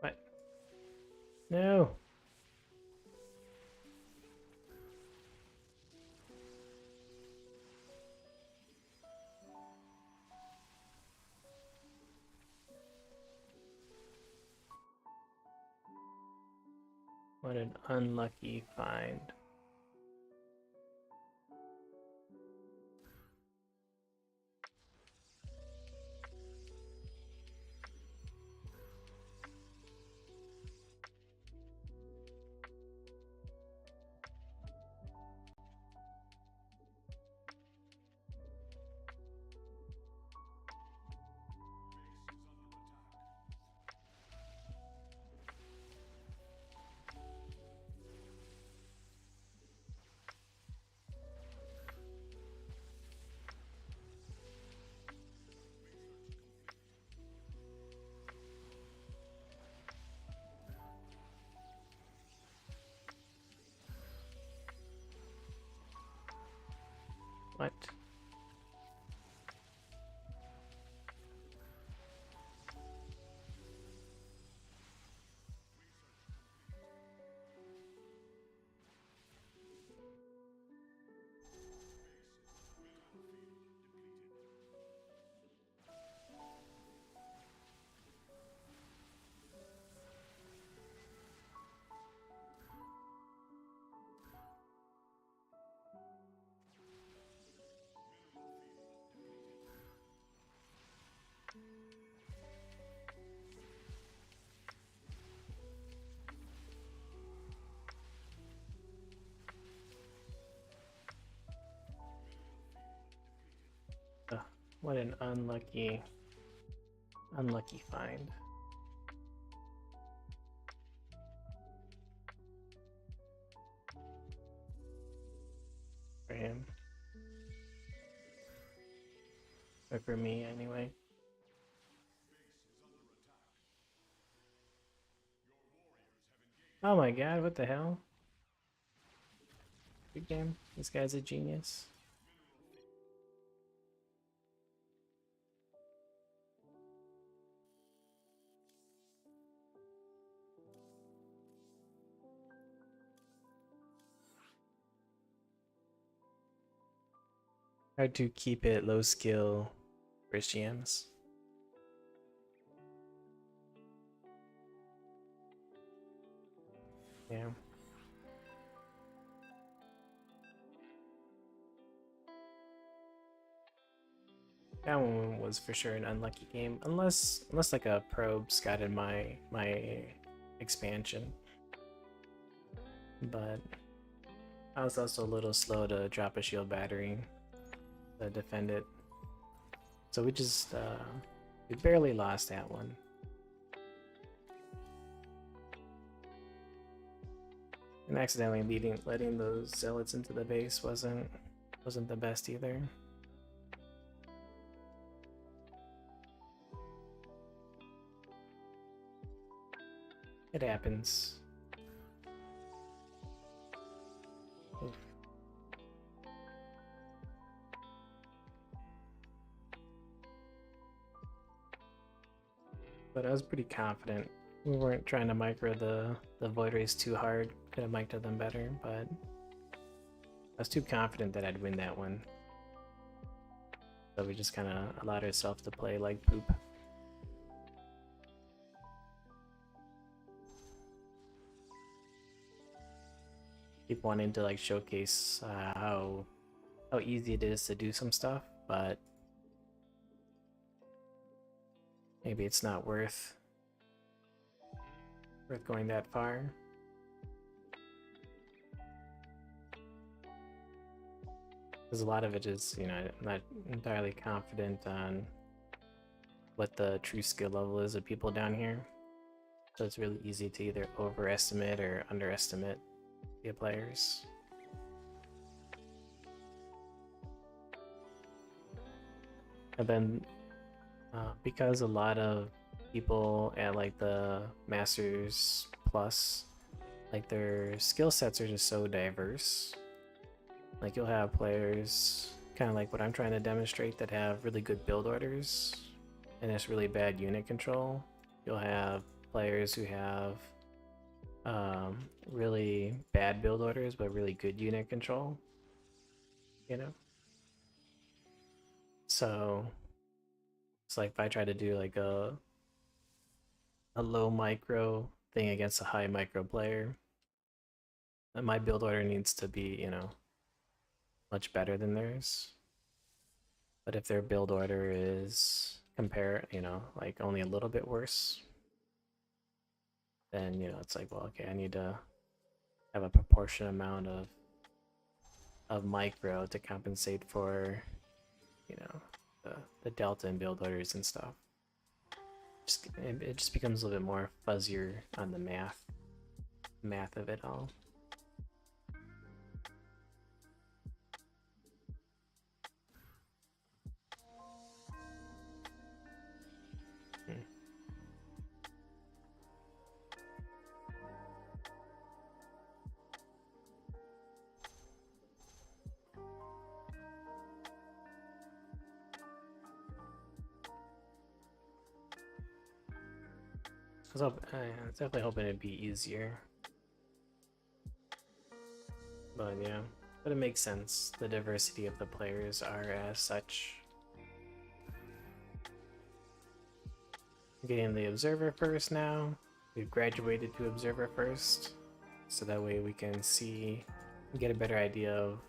What? No! What an unlucky find. What? What an unlucky find. For him. Or for me, anyway. Oh my god, what the hell? Good game. This guy's a genius. Hard to keep it low skill first GMs. Yeah. That one was for sure an unlucky game, unless like a probe scouted my expansion. But I was also a little slow to drop a shield battery to defend it, so we barely lost that one. And accidentally letting those zealots into the base wasn't the best either. It happens. Oof. But I was pretty confident. We weren't trying to micro the Void Rays too hard. Could have mic'd them better, but I was too confident that I'd win that one. So we just kind of allowed ourselves to play like poop. Keep wanting to like showcase how easy it is to do some stuff, but maybe it's not worth going that far. Because a lot of it is, you know, I'm not entirely confident on what the true skill level is of people down here. So it's really easy to either overestimate or underestimate the players. And then because a lot of people at like the Masters Plus, like their skill sets are just so diverse. Like you'll have players kind of like what I'm trying to demonstrate that have really good build orders and it's really bad unit control. You'll have players who have really bad build orders but really good unit control, you know? So it's like if I try to do like a low micro thing against a high micro player, my build order needs to be, you know, much better than theirs. But if their build order is you know, like only a little bit worse, then, you know, it's like, well, okay, I need to have a proportionate amount of micro to compensate for, you know, the delta in build orders and stuff. It just becomes a little bit more fuzzier on the math of it all. I was definitely hoping it'd be easier. But yeah, but it makes sense. The diversity of the players are as such. Getting the Observer first now. We've graduated to Observer first, so that way we can see, get a better idea of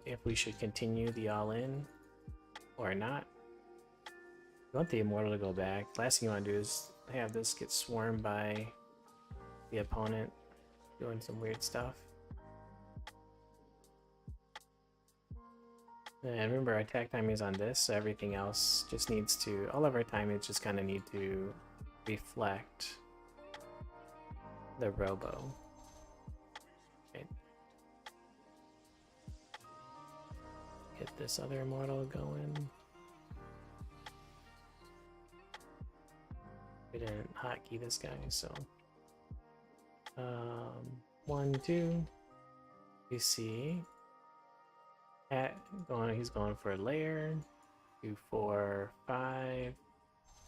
if we should continue the all-in or not. You want the Immortal to go back. Last thing you want to do is have this get swarmed by the opponent doing some weird stuff. And remember, our attack timing is on this, so everything else just needs to, all of our timings just kind of need to reflect the robo. Okay. Get this other Immortal going. We didn't hotkey this guy, so 1, 2. You see, he's going for a layer. 2, 4, 5,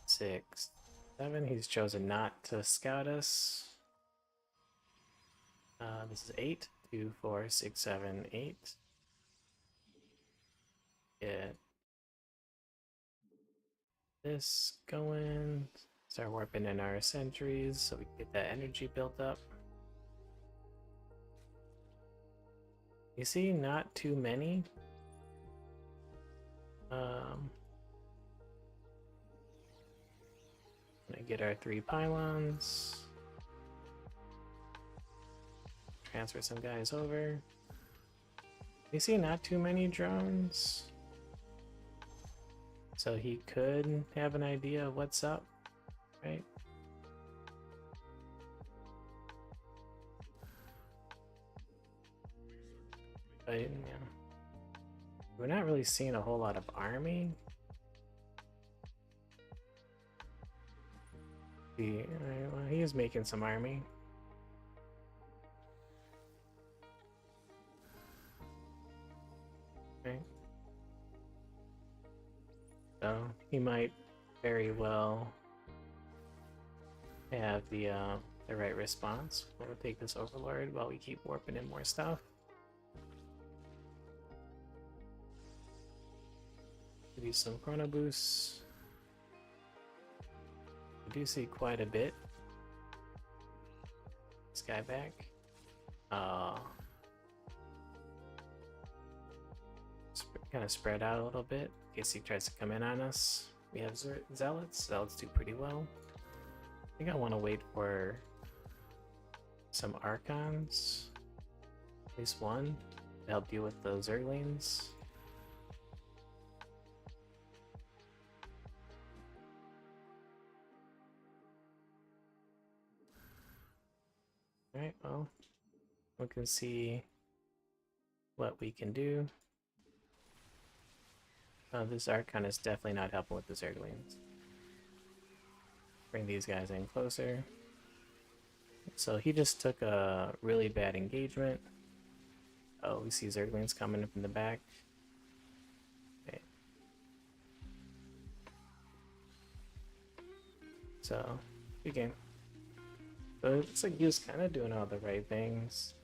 6, 7. He's chosen not to scout us. This is 8. 2, 4, 6, 7, 8. Get this going. Start warping in our sentries so we can get that energy built up. You see, not too many. get our 3 pylons. Transfer some guys over. You see, not too many drones. So he could have an idea of what's up, right? But, yeah. We're not really seeing a whole lot of army. Well, he is making some army. Right. So he might very well have the right response. We'll take this Overlord while we keep warping in more stuff. Do some chrono boosts. We do see quite a bit. This guy back. Kind of spread out a little bit in case he tries to come in on us. We have Zealots. Zealots do pretty well. I think I want to wait for some Archons. At least one to help deal with the Zerglings. Alright, well, we can see what we can do. This Archon is definitely not helping with the Zerglings. Bring these guys in closer. So he just took a really bad engagement. Oh, we see Zerglings coming from the back. Okay. So, good game. But it looks like he was kind of doing all the right things.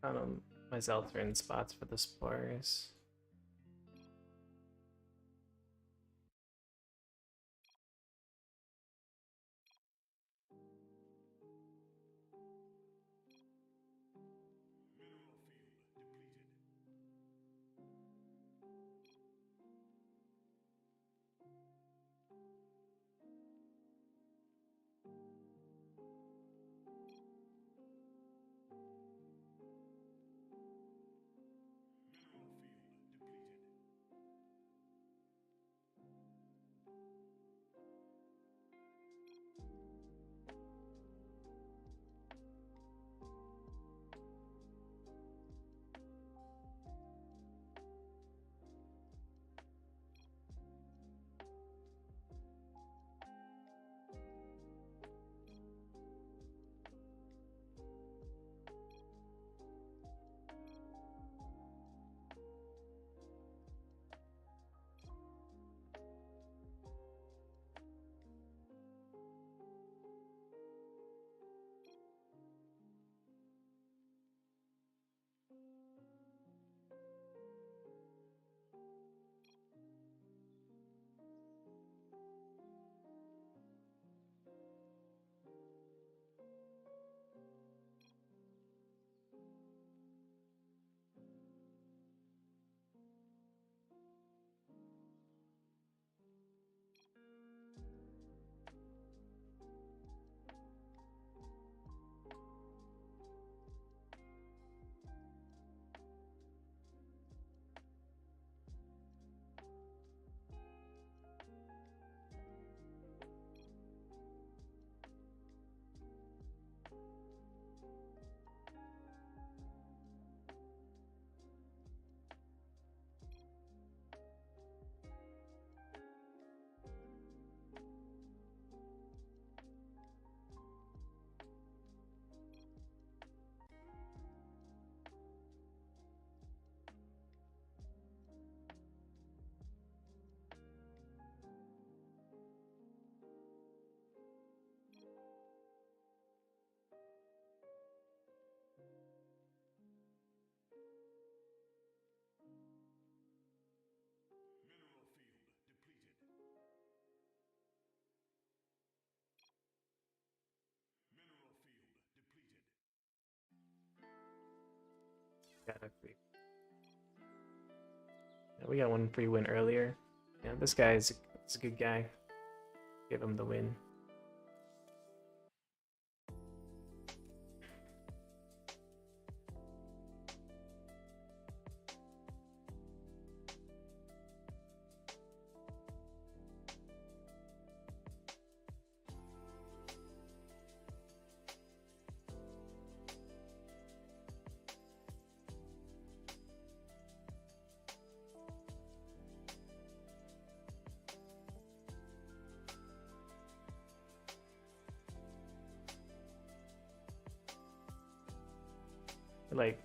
Found myself in spots for the spores. Got a free. Yeah, we got one free win earlier. Yeah, this guy is a good guy. Give him the win.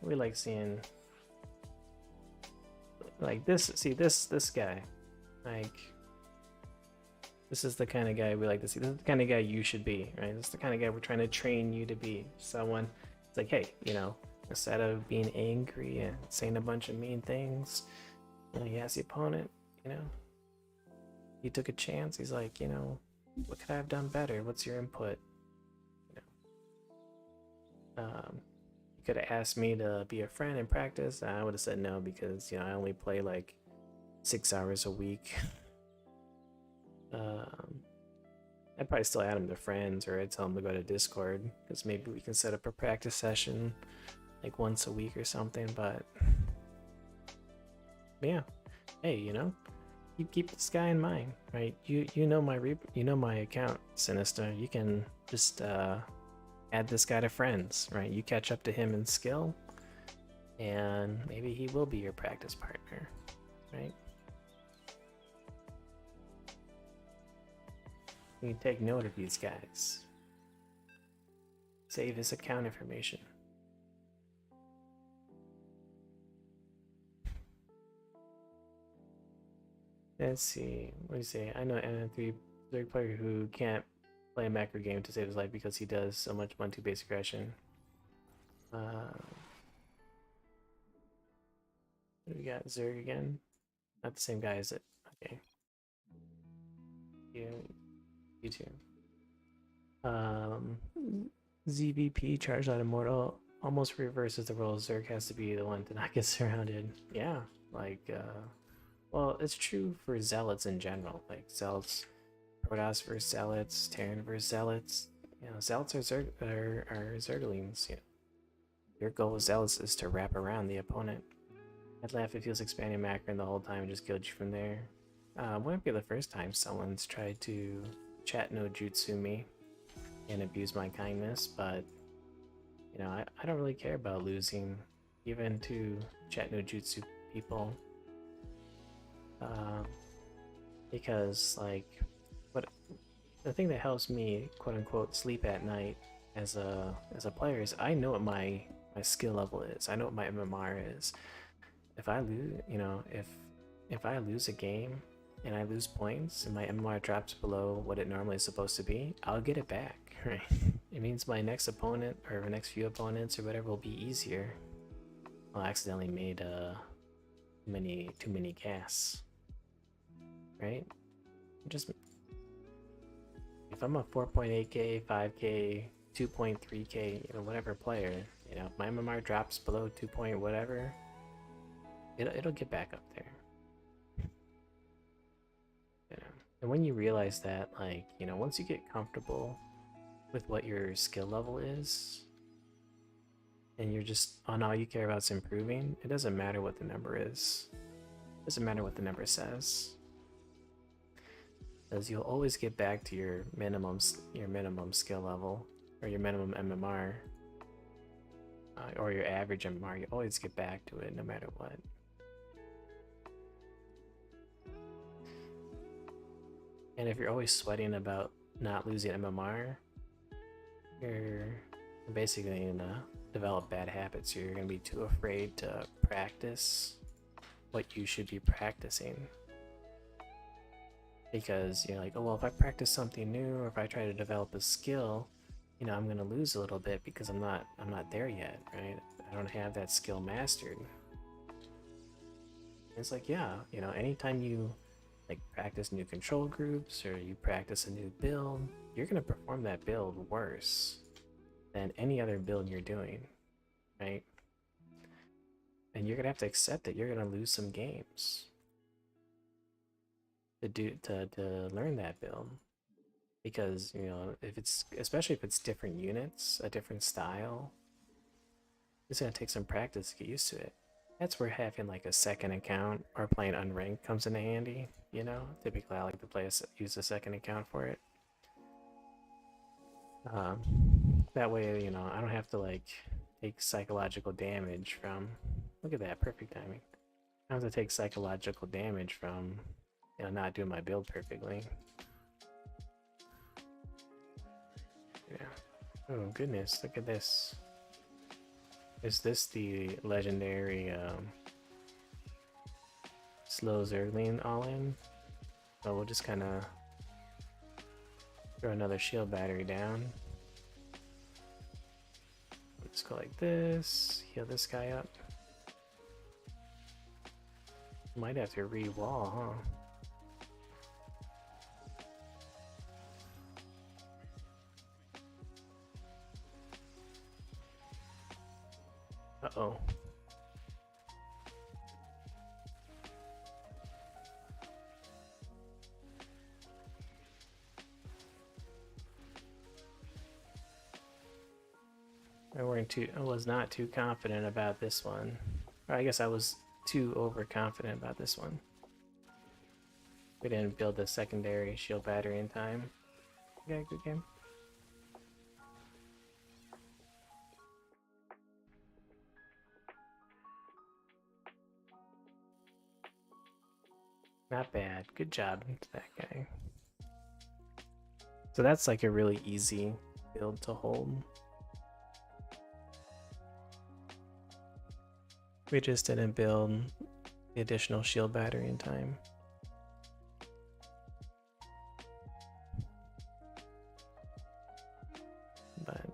We like seeing like this. See this guy, like this is the kind of guy we like to see. This is the kind of guy you should be, right? This is the kind of guy we're trying to train you to be. Someone, it's like, hey, you know, instead of being angry and saying a bunch of mean things, you know, he asks the opponent, you know, he took a chance. He's like, you know, what could I have done better? What's your input? You know, you could have asked me to be a friend in practice. I would have said no because, you know, I only play like 6 hours a week. I'd probably still add him to friends, or I'd tell him to go to Discord because maybe we can set up a practice session like once a week or something. But yeah, hey, you know, you keep this guy in mind, right? You know my account, Sinister. You can just add this guy to friends, right? You catch up to him in skill, and maybe he will be your practice partner, right? You can take note of these guys. Save his account information. Let's see. What do you say? I know an third player who can't play a macro game to save his life because he does so much 1-2 base aggression. We got Zerg again. Not the same guy, is it? Okay. You too. Um, ZVP Charged Out Immortal almost reverses the role. Zerg has to be the one to not get surrounded. Yeah, like, well, it's true for Zealots in general. Like, Zealots, Protoss versus Zealots, Terran versus Zealots. You know, Zealots are, are Zerglings. You know. Your goal with Zealots is to wrap around the opponent. I'd laugh if he was expanding Macron the whole time and just killed you from there. Wouldn't be the first time someone's tried to chat no jutsu me and abuse my kindness, but you know, I don't really care about losing, even to chat no jutsu people, because like, what the thing that helps me quote unquote sleep at night as a player is I know what my skill level is. I know what my MMR is. If I lose, you know, if I lose a game and I lose points and my MMR drops below what it normally is supposed to be, I'll get it back, right? It means my next opponent or the next few opponents or whatever will be easier. I accidentally made too many casts, right? Just if I'm a 4.8k, 5k, 2.3k, you know, whatever player, you know, if my MMR drops below 2 point whatever, it'll get back up there. You know, and when you realize that, like, you know, once you get comfortable with what your skill level is, and you're just on all you care about is improving, it doesn't matter what the number is. It doesn't matter what the number says. Because you'll always get back to your minimum skill level, or your minimum MMR, or your average MMR. You always get back to it no matter what. And if you're always sweating about not losing MMR, you're basically gonna develop bad habits. You're gonna be too afraid to practice what you should be practicing. Because you're like, oh well, if I practice something new or if I try to develop a skill, you know, I'm gonna lose a little bit because I'm not there yet, right? I don't have that skill mastered. It's like, yeah, you know, anytime you like practice new control groups or you practice a new build, you're gonna perform that build worse than any other build you're doing, right? And you're gonna have to accept that you're gonna lose some games to learn that build, because you know, if it's, especially if it's different units, a different style, it's gonna take some practice to get used to it. That's where having like a second account or playing unranked comes in handy. You know, typically I like to use a second account for it. That way, you know, I don't have to like take psychological damage from. Look at that, perfect timing. I don't have to take psychological damage from, you know, not doing my build perfectly. Yeah. Oh goodness, look at this. Is this the legendary slow Zergling all-in? So we'll just kind of throw another shield battery down. Let's go like this, heal this guy up. Might have to re-wall, huh? Uh-oh. I was not too confident about this one. Or I guess I was too overconfident about this one. We didn't build the secondary shield battery in time. Okay, good game. Not bad. Good job to that guy. So that's like a really easy build to hold. We just didn't build the additional shield battery in time. But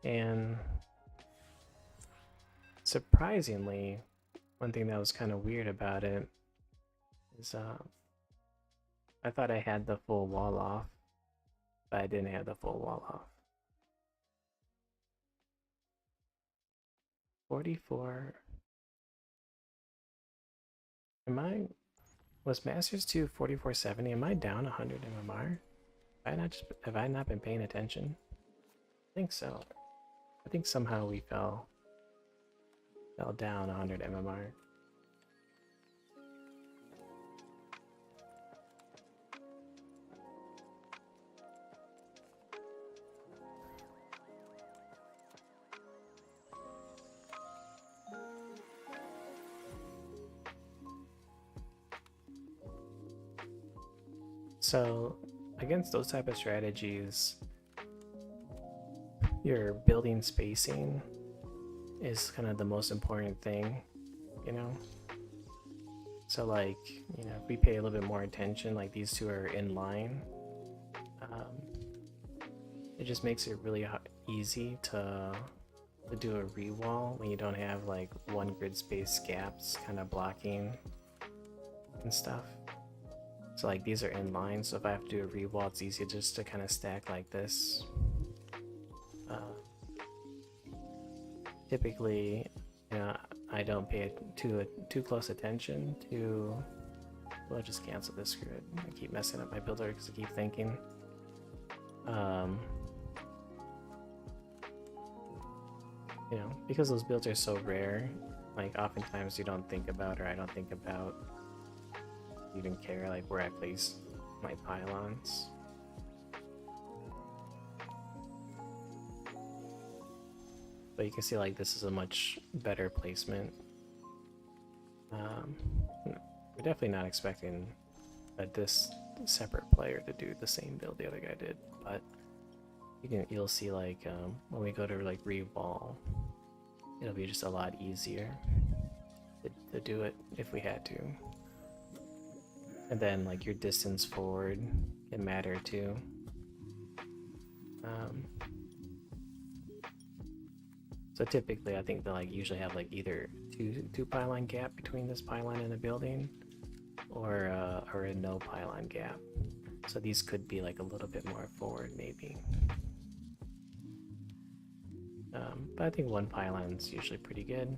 And surprisingly, one thing that was kind of weird about it is I thought I had the full wall off, but I didn't have the full wall off. 44. Was Masters 2 4470? Am I down 100 MMR? Have I not been paying attention? I think so. I think somehow we fell down 100 MMR. So against those type of strategies, your building spacing is kind of the most important thing, you know? So like, you know, if we pay a little bit more attention, like these two are in line, it just makes it really easy to do a re-wall when you don't have like one grid space gaps kind of blocking and stuff. So like these are in line, so if I have to do a re-wall, it's easy just to kind of stack like this. Typically, you know, I don't pay too close attention to. Well, I'll just cancel this. Screw it. I keep messing up my builder because I keep thinking. You know, because those builds are so rare, like oftentimes you don't think about, or I don't think about, even care like where I place my pylons. But you can see like this is a much better placement. We're definitely not expecting this separate player to do the same build the other guy did, but you'll see like when we go to like re-wall, it'll be just a lot easier to do it if we had to. And then like your distance forward can matter too. So typically I think they'll like usually have like either two pylon gap between this pylon and a building, or a no pylon gap. So these could be like a little bit more forward maybe. But I think one pylon's usually pretty good.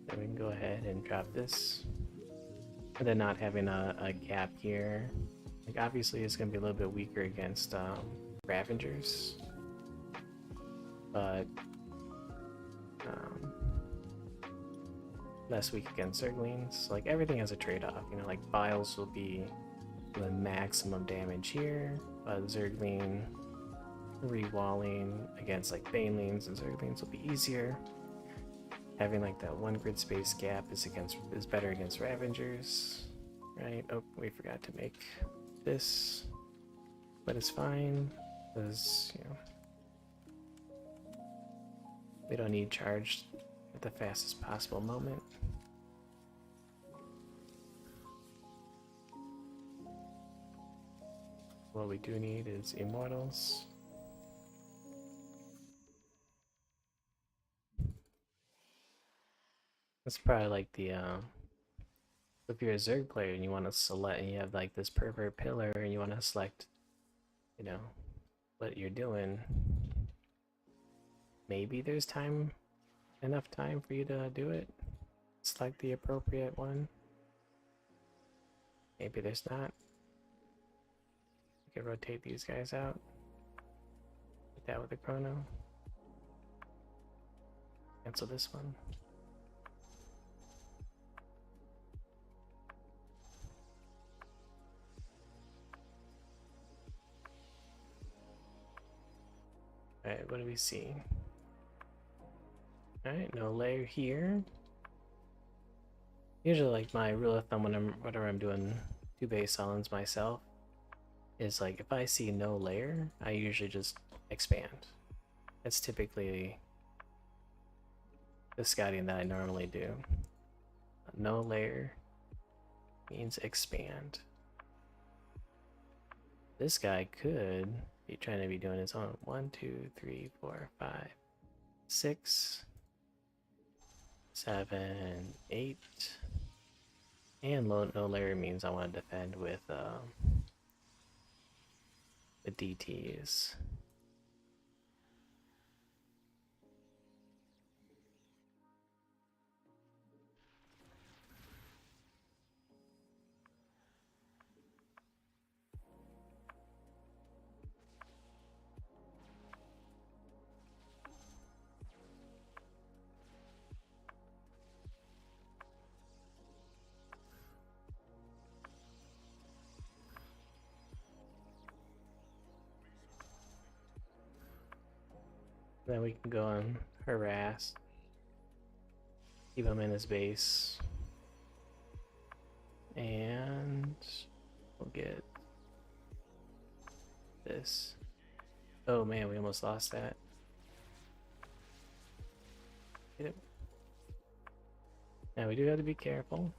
Then we can go ahead and drop this. And then not having a gap here. Like obviously it's gonna be a little bit weaker against Ravengers. But less weak against Zerglings. Like everything has a trade-off, you know, like Biles will be the maximum damage here, but Zergling re-walling against like Banelings and Zerglings will be easier. Having like that one grid space gap is better against Ravengers, right? Oh, we forgot to make this, but it's fine because, you know, we don't need charged at the fastest possible moment. What we do need is Immortals. That's probably like the if you're a Zerg player and you want to select, and you have like this pervert pillar and you want to select, you know, what you're doing, maybe there's enough time for you to do it. Select the appropriate one. Maybe there's not. You can rotate these guys out. Hit that with the chrono. Cancel this one. Alright, what do we see? Alright, no layer here. Usually like my rule of thumb whenever I'm doing 2 base summons myself is like if I see no layer, I usually just expand. That's typically the scouting that I normally do. no layer means expand. This guy could be trying to be doing his own. 1, 2, 3, 4, 5, 6, 7, 8. And no layer means I want to defend with the DTs. Then we can go and harass. Keep him in his base. And we'll get this. Oh man, we almost lost that. Get it. Now we do have to be careful.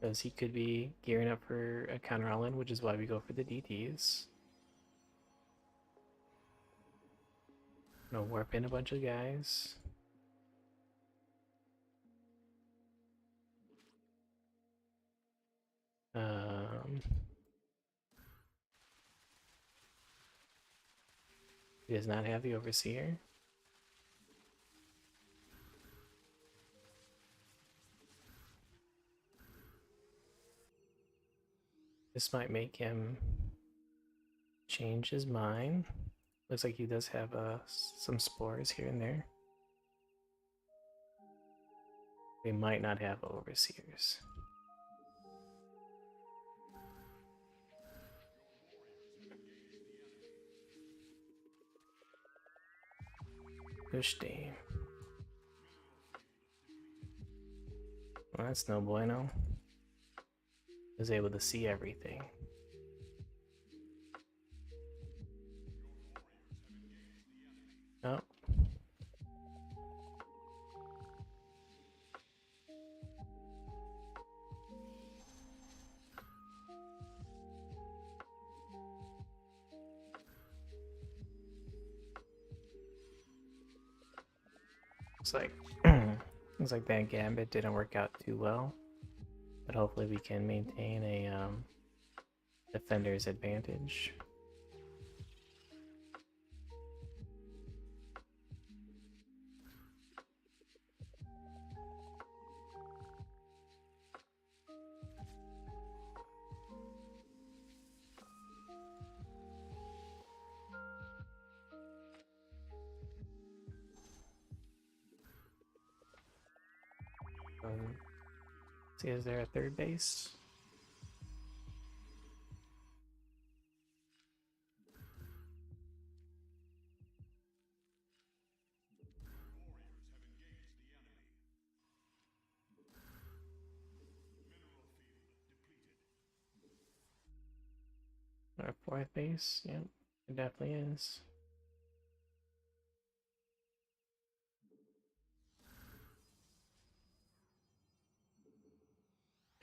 Because he could be gearing up for a counter all-in, which is why we go for the DTs. Gonna warp in a bunch of guys. He does not have the Overseer. This might make him change his mind. Looks like he does have some spores here and there. They might not have Overseers. Push team. Well, that's no bueno. He was able to see everything. Oh. Looks like that gambit didn't work out too well, but hopefully we can maintain a defender's advantage. See, is there a third base? Our fourth base? Yep, it definitely is.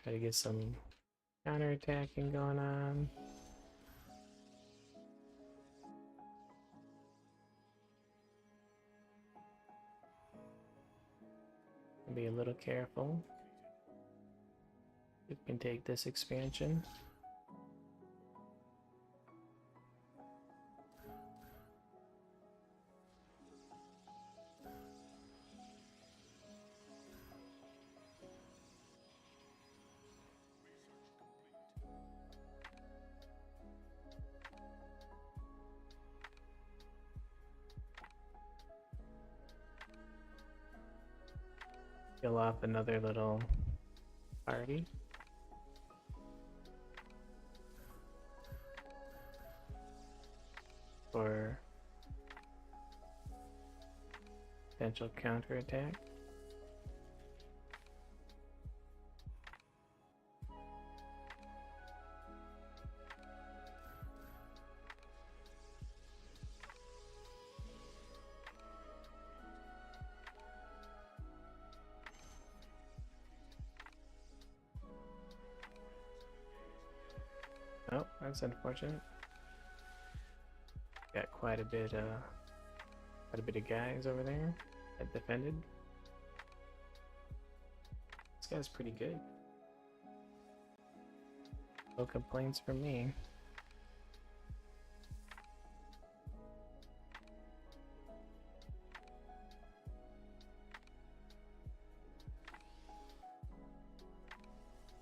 Try to get some counterattacking going on. Be a little careful. We can take this expansion. Kill off another little party. For potential counterattack. Oh, that's unfortunate. Got quite a bit of guys over there that defended. This guy's pretty good. No complaints from me.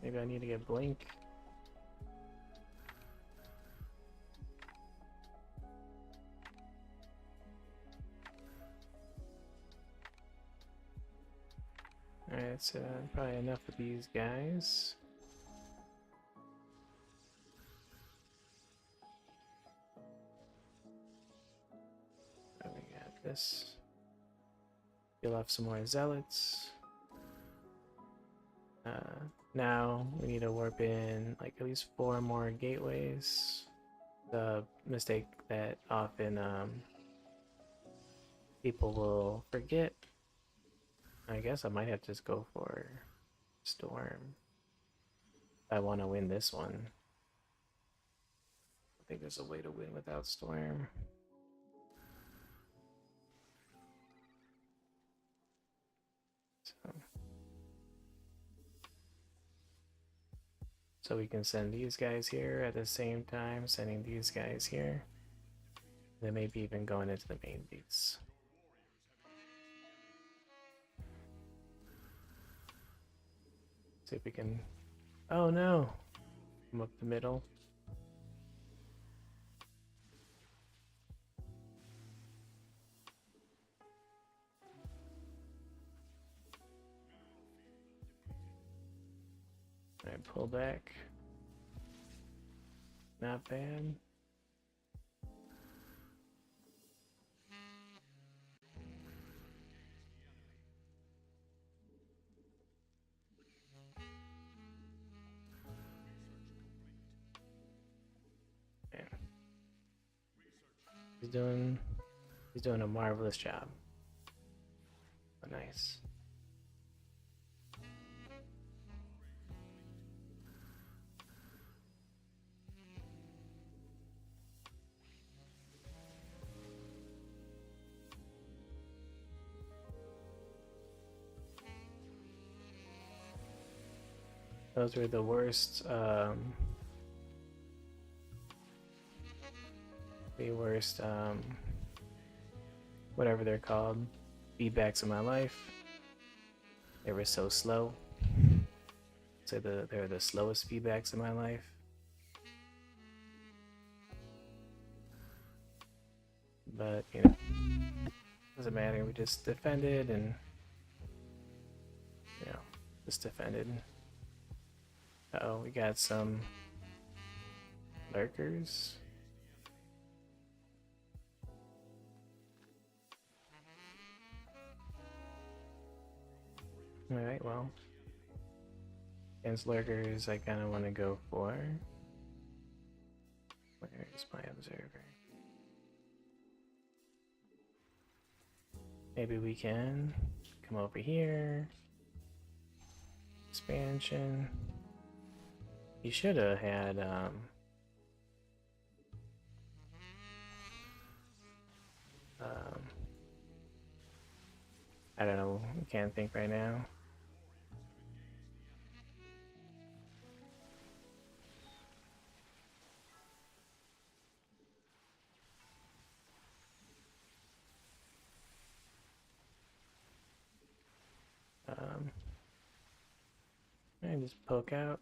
Maybe I need to get Blink. Alright, so probably enough of these guys. Oh, we got this. You'll have some more zealots. Now we need to warp in like at least 4 more gateways. The mistake that often people will forget. I guess I might have to just go for Storm. I want to win this one. I think there's a way to win without Storm. So we can send these guys here at the same time, sending these guys here. Then maybe even going into the main base. See if we can... Oh no! Come up the middle. Alright, pull back. Not bad. Yeah. He's doing a marvelous job. Oh, nice. Those were the worst, whatever they're called, feedbacks in my life. They were so slow. Say they're the slowest feedbacks in my life. But, you know, doesn't matter. We just defended and, you know, just defended. Uh-oh, we got some lurkers. Alright, well, against lurkers, I kind of want to go for... Where's my observer? Maybe we can come over here. Expansion. He should have had, I don't know, I can't think right now. And just poke out.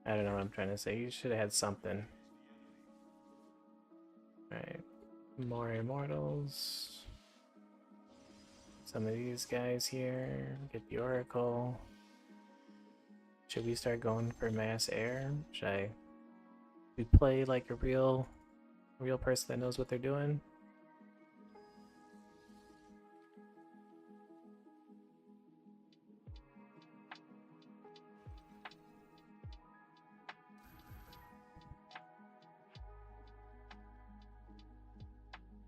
I don't know what I'm trying to say. You should have had something. Alright. More immortals. Some of these guys here. Get the oracle. Should we start going for mass air? Should we play like a real person that knows what they're doing?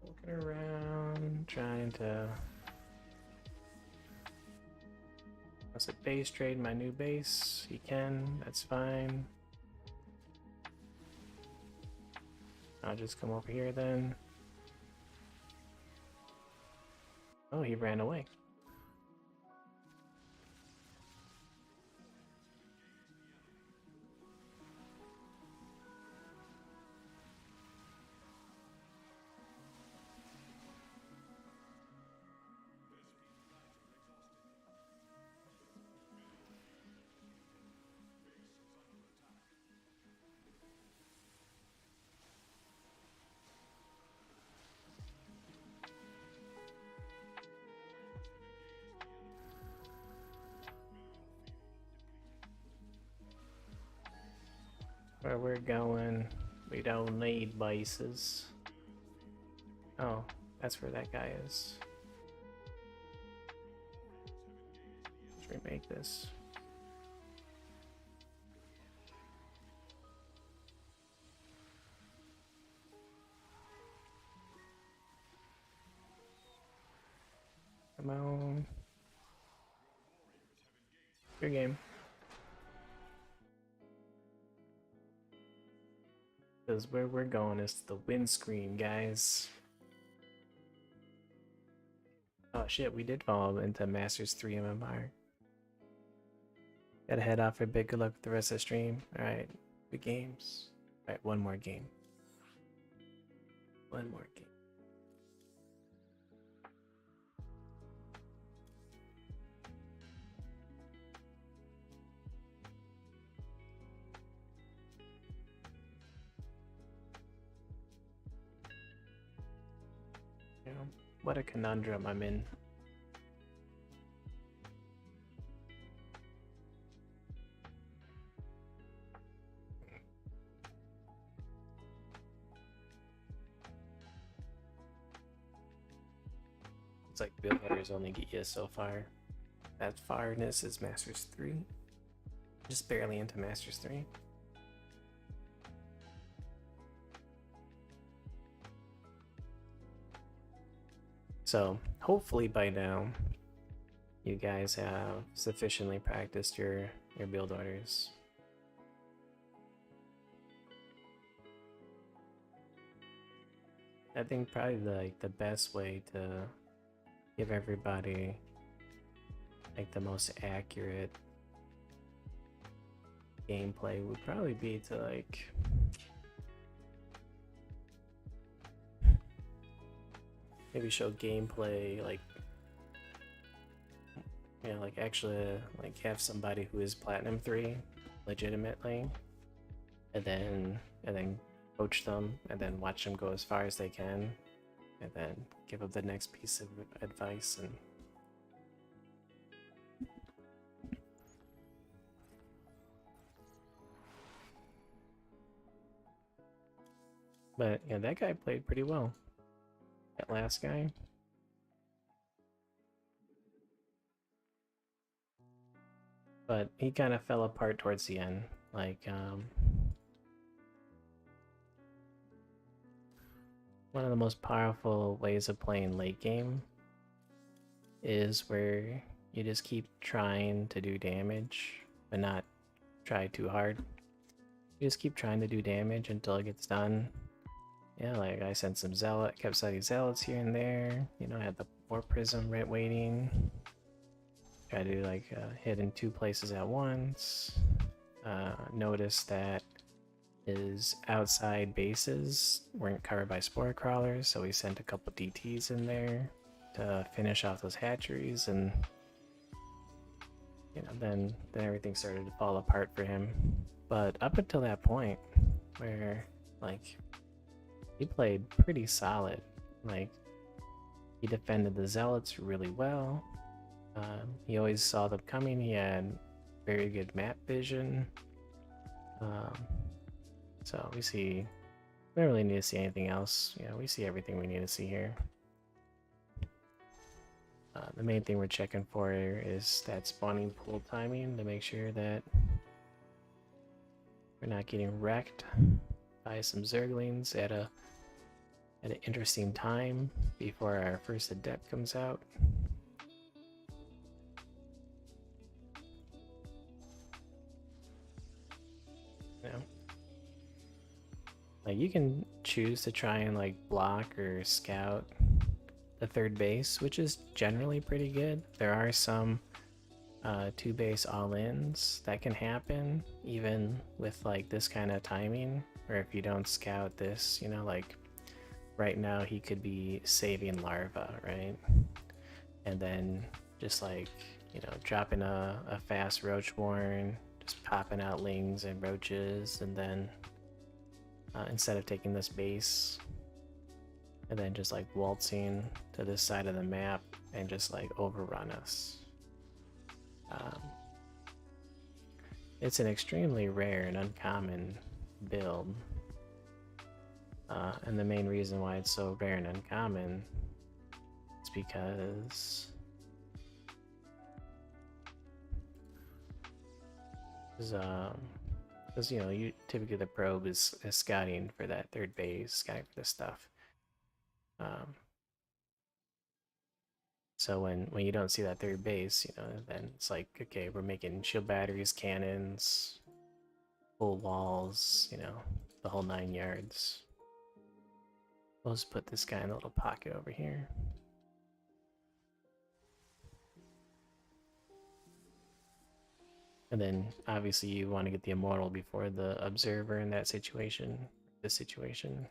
Looking around, trying to Was it base trade my new base? He can, that's fine. I'll just come over here then. Oh, he ran away. Where we're going, we don't need bases. Oh, that's where that guy is. Let's remake this. Come on. Good game. Because where we're going is the windscreen, guys. Oh shit, we did fall into Masters 3 MMR. Gotta head off for a bit. Good luck with the rest of the stream. Alright, good games. Alright, one more game. One more game. You know, what a conundrum I'm in. It's like build orders only get you so far. That farness is Masters 3. Just barely into Masters 3. So hopefully by now you guys have sufficiently practiced your build orders. I think probably the best way to give everybody like the most accurate gameplay would probably be to like maybe show gameplay like, you know, like actually like have somebody who is Platinum 3 legitimately and then coach them and then watch them go as far as they can and then give them the next piece of advice. And but yeah, that guy played pretty well. That last guy. But he kind of fell apart towards the end. Like, one of the most powerful ways of playing late game is where you just keep trying to do damage, but not try too hard. You just keep trying to do damage until it gets done. Yeah, like I sent some zealot, kept sending zealots here and there. You know, I had the War Prism right waiting. Try to like hit in 2 places at once. Notice that his outside bases weren't covered by spore crawlers, so we sent a couple DTs in there to finish off those hatcheries, and you know, then everything started to fall apart for him. But up until that point, where like he played pretty solid, like he defended the zealots really well. He always saw them coming. He had very good map vision. So we don't really need to see anything else. You know, we see everything we need to see here. The main thing we're checking for is that spawning pool timing to make sure that we're not getting wrecked by some Zerglings at an interesting time before our first adept comes out. Like you can choose to try and like block or scout the third base, which is generally pretty good. There are some two base all-ins that can happen even with like this kind of timing, or if you don't scout this, you know, like right now he could be saving larva, right? And then just like, you know, dropping a fast roachborn, just popping out lings and roaches, and then instead of taking this base and then just like waltzing to this side of the map and just like overrun us. Um, it's an extremely rare and uncommon build. And the main reason why it's so rare and uncommon is because you know, you typically the probe is scouting for that third base, scouting for this stuff. So when you don't see that third base, you know, then it's like, okay, we're making shield batteries, cannons, full walls, you know, the whole 9 yards. We'll just put this guy in a little pocket over here. And then obviously you want to get the immortal before the observer in that situation, this situation.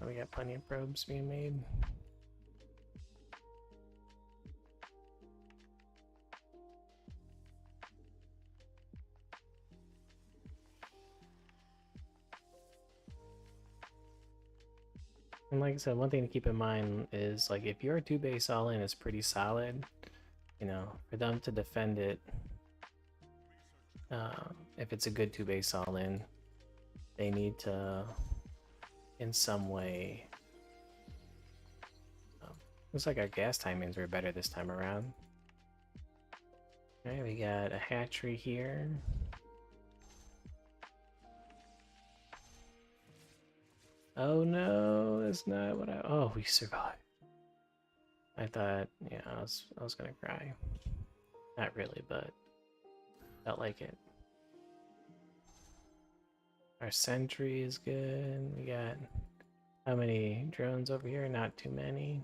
Oh, we got plenty of probes being made. And like I said, one thing to keep in mind is like if your 2 base all in is pretty solid, you know, for them to defend it, if it's a good 2 base all in, they need to in some way. Looks like our gas timings were better this time around. Alright, we got a hatchery here. Oh no, that's not what I. Oh, we survived. I thought, yeah, I was gonna cry. Not really, but felt like it. Our sentry is good. We got how many drones over here? Not too many.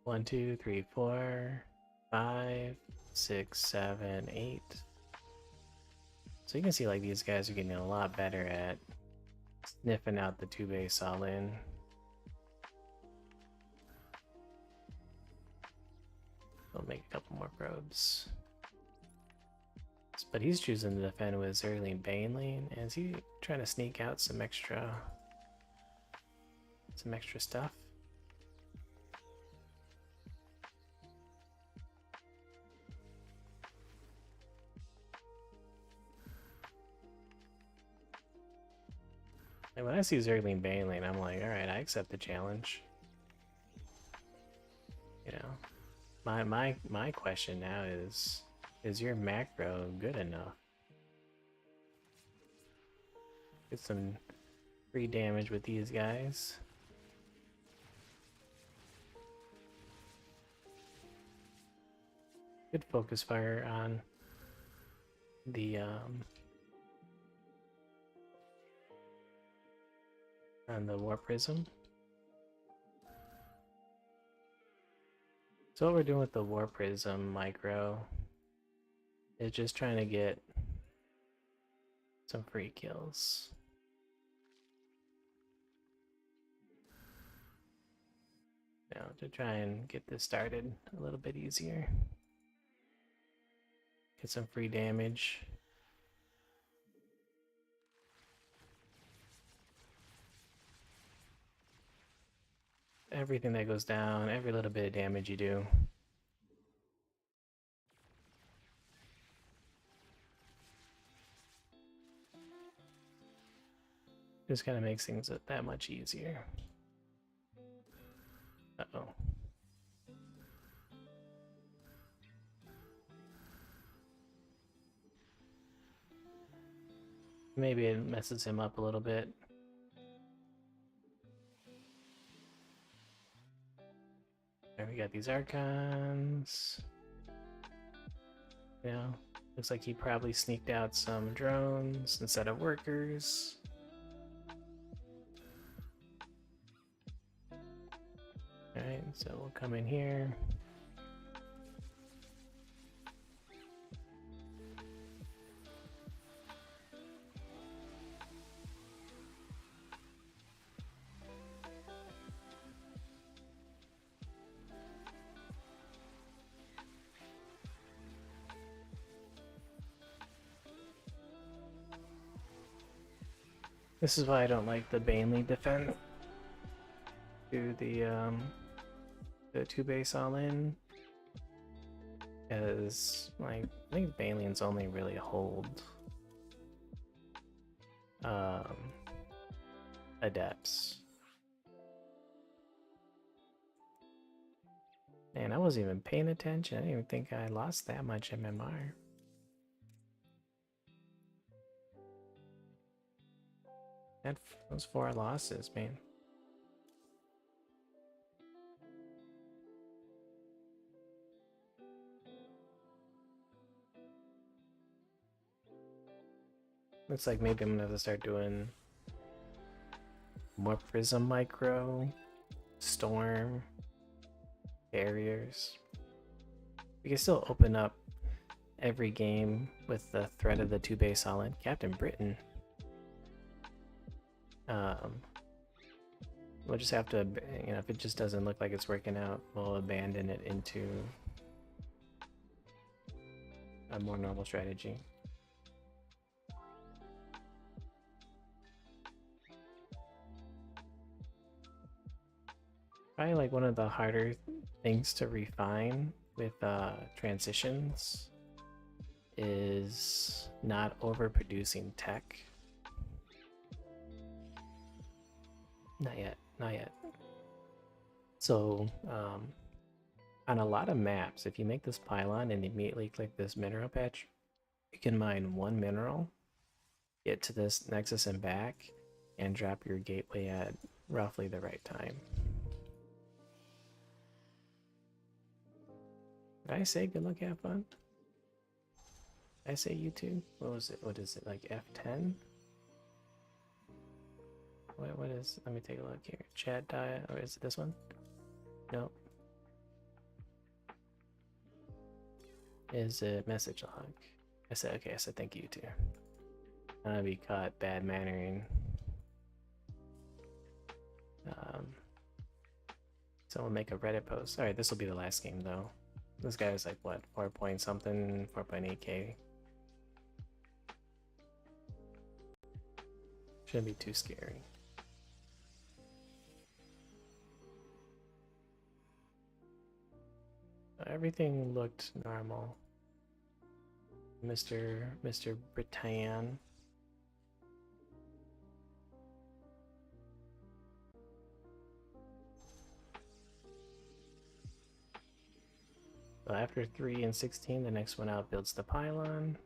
1, 2, 3, 4, 5, 6, 7, 8. So you can see like these guys are getting a lot better at sniffing out the 2 base all in. We'll make a couple more probes. But he's choosing to defend with Zergling Baneling. And is he trying to sneak out some extra stuff? Like when I see Zergling Baneling, I'm like, alright, I accept the challenge. You know, my question now is your macro good enough? Get some free damage with these guys. Good focus fire on the War Prism. So what we're doing with the War Prism micro is just trying to get some free kills. You know, to try and get this started a little bit easier. Get some free damage. Everything that goes down, every little bit of damage you do. Just kind of makes things that much easier. Uh-oh. Maybe it messes him up a little bit. There we got these Archons. You know, Looks like he probably sneaked out some drones instead of workers. Alright, so we'll come in here. This is why I don't like the Baneling defense. Do the 2 base all in. Because like I think Baneling's only really hold adepts. Man, I wasn't even paying attention. I didn't even think I lost that much MMR. Those 4 losses, man. Looks like maybe I'm gonna have to start doing more Prism Micro, Storm, Barriers. We can still open up every game with the threat of the 2 base all-in. Captain Britain. We'll just have to, you know, if it just doesn't look like it's working out, we'll abandon it into a more normal strategy. Probably like one of the harder things to refine with transitions is not overproducing tech. Not yet, not yet. So on a lot of maps, if you make this pylon and immediately click this mineral patch, you can mine 1 mineral, get to this nexus and back, and drop your gateway at roughly the right time. Did I say good luck, have fun? Did I say YouTube? What was it? What is it, like F10? What is, let me take a look here. Chat diet, or is it this one? Nope. Is it message log? I said, okay, I said thank you too. I'm gonna be caught bad mannering. So we'll make a Reddit post. Alright, this will be the last game though. This guy was like, what, 4 point something, 4.8k. Shouldn't be too scary. Everything looked normal. Mr. Britann. So after 3 and 16, the next one out builds the pylon.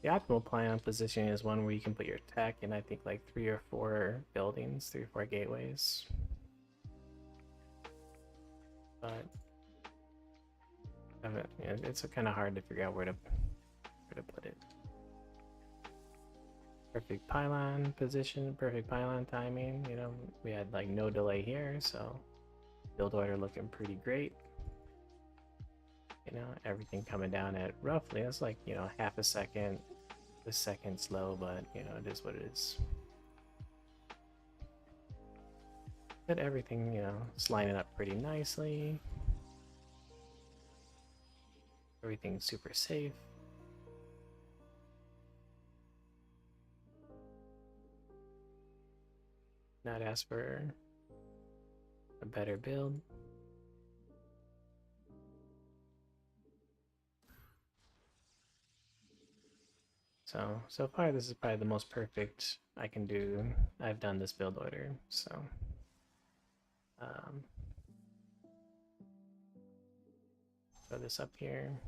The optimal pylon position is one where you can put your tech in, I think, like 3 or 4 buildings, 3 or 4 gateways. But it's kind of hard to figure out where to put it. Perfect pylon position, perfect pylon timing. You know, we had like no delay here, so build order looking pretty great. You know, everything coming down at roughly, it's like, you know, half a second, a second slow, but you know, it is what it is. But everything, you know, it's lining up pretty nicely. Everything's super safe. Not ask for a better build. So far this is probably the most perfect I can do. I've done this build order, so throw this up here.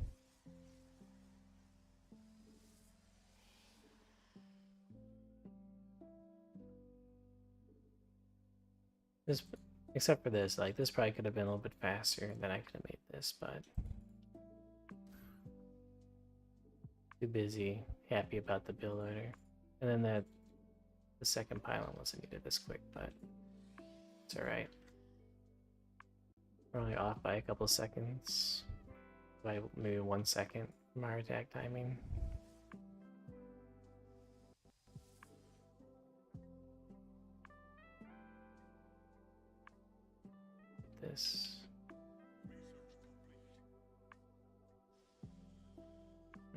Except for this, like this probably could have been a little bit faster than I could have made this, but too busy, happy about the build order. And then the second pylon wasn't needed this quick, but it's alright. We're only off by a couple seconds. By maybe 1 second from our attack timing. This.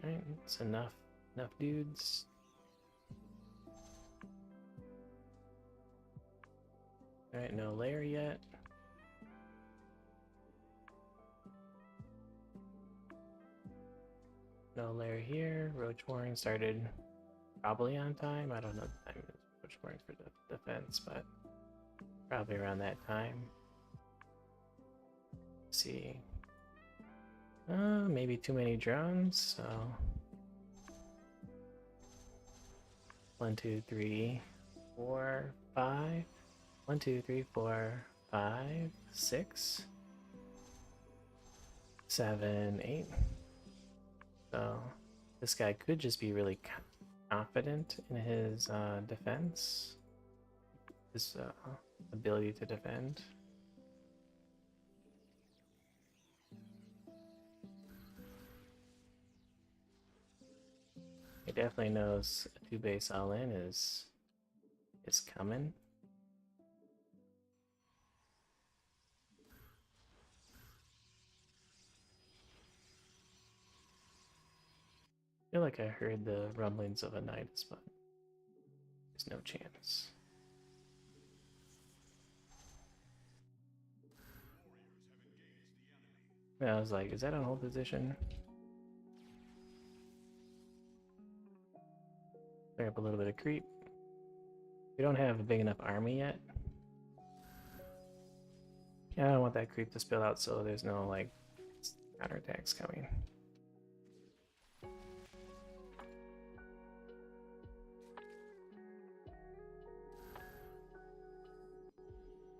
Alright, it's enough dudes. Alright, no lair yet. No lair here. Roach Warren started probably on time. I don't know the time Roach Warren's for defense, but probably around that time. Let's see. Maybe too many drones, so 1, 2, 3, 4, 5. 1, 2, 3, 4, 5, 6, 7, 8. So this guy could just be really confident in his defense, his ability to defend. He definitely knows a 2-base all-in is coming. I feel like I heard the rumblings of a Nidus, but there's no chance. Yeah, I was like, is that on hold position? Clear up a little bit of creep. We don't have a big enough army yet. Yeah, I don't want that creep to spill out so there's no like counterattacks coming.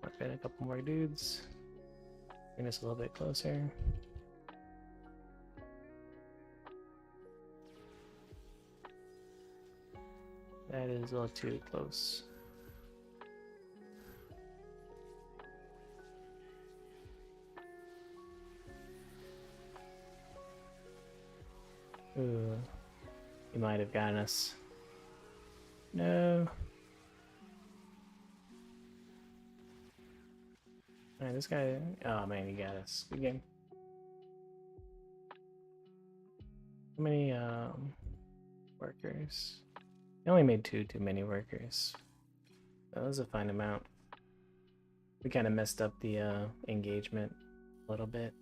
I've been a couple more dudes. Bring this a little bit closer. That is a little too close. Ooh, he might have gotten us. No. Alright, this guy. Oh man, he got us. Good game. How many workers? I only made too many workers. That was a fine amount. We kind of messed up the engagement a little bit.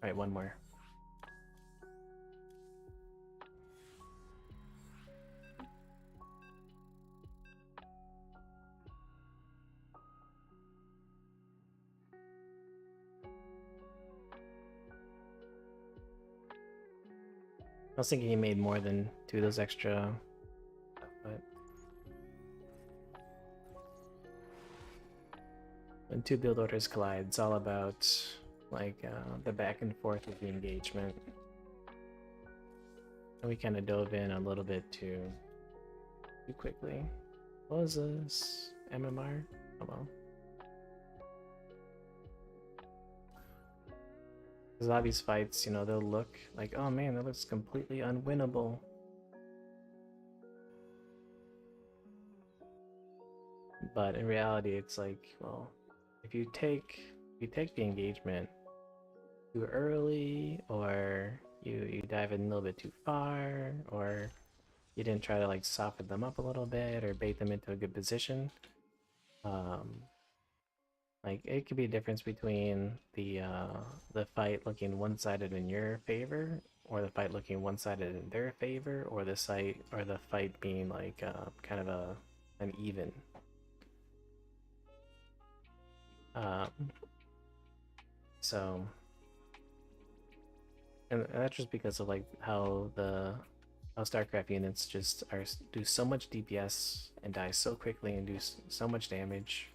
Alright, one more. I was thinking he made more than 2 of those extra, but when 2 build orders collide, it's all about like the back and forth of the engagement. And we kind of dove in a little bit too quickly. What was this? MMR? Oh well. Because a lot of these fights, you know, they'll look like, oh man, that looks completely unwinnable. But in reality, it's like, well, if you take the engagement too early, or you dive in a little bit too far, or you didn't try to like soften them up a little bit or bait them into a good position, like it could be a difference between the fight looking one-sided in your favor, or the fight looking one-sided in their favor, or the fight being like kind of an even. So, and that's just because of like how StarCraft units just do so much DPS and die so quickly and do so much damage.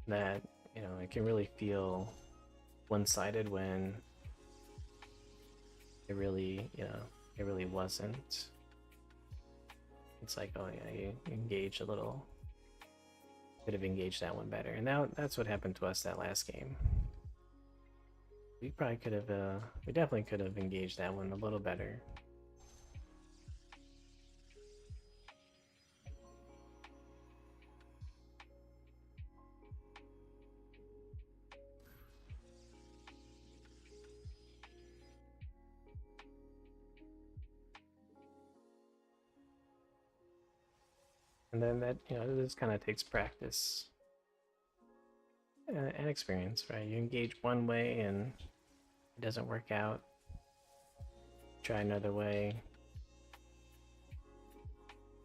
that, you know, it can really feel one-sided when it really, you know, it really wasn't. It's like, oh yeah, you engage a little, could have engaged that one better, and now that's what happened to us that last game. We probably could have, we definitely could have engaged that one a little better. And then that, you know, this kind of takes practice and experience, right? You engage one way and it doesn't work out. Try another way,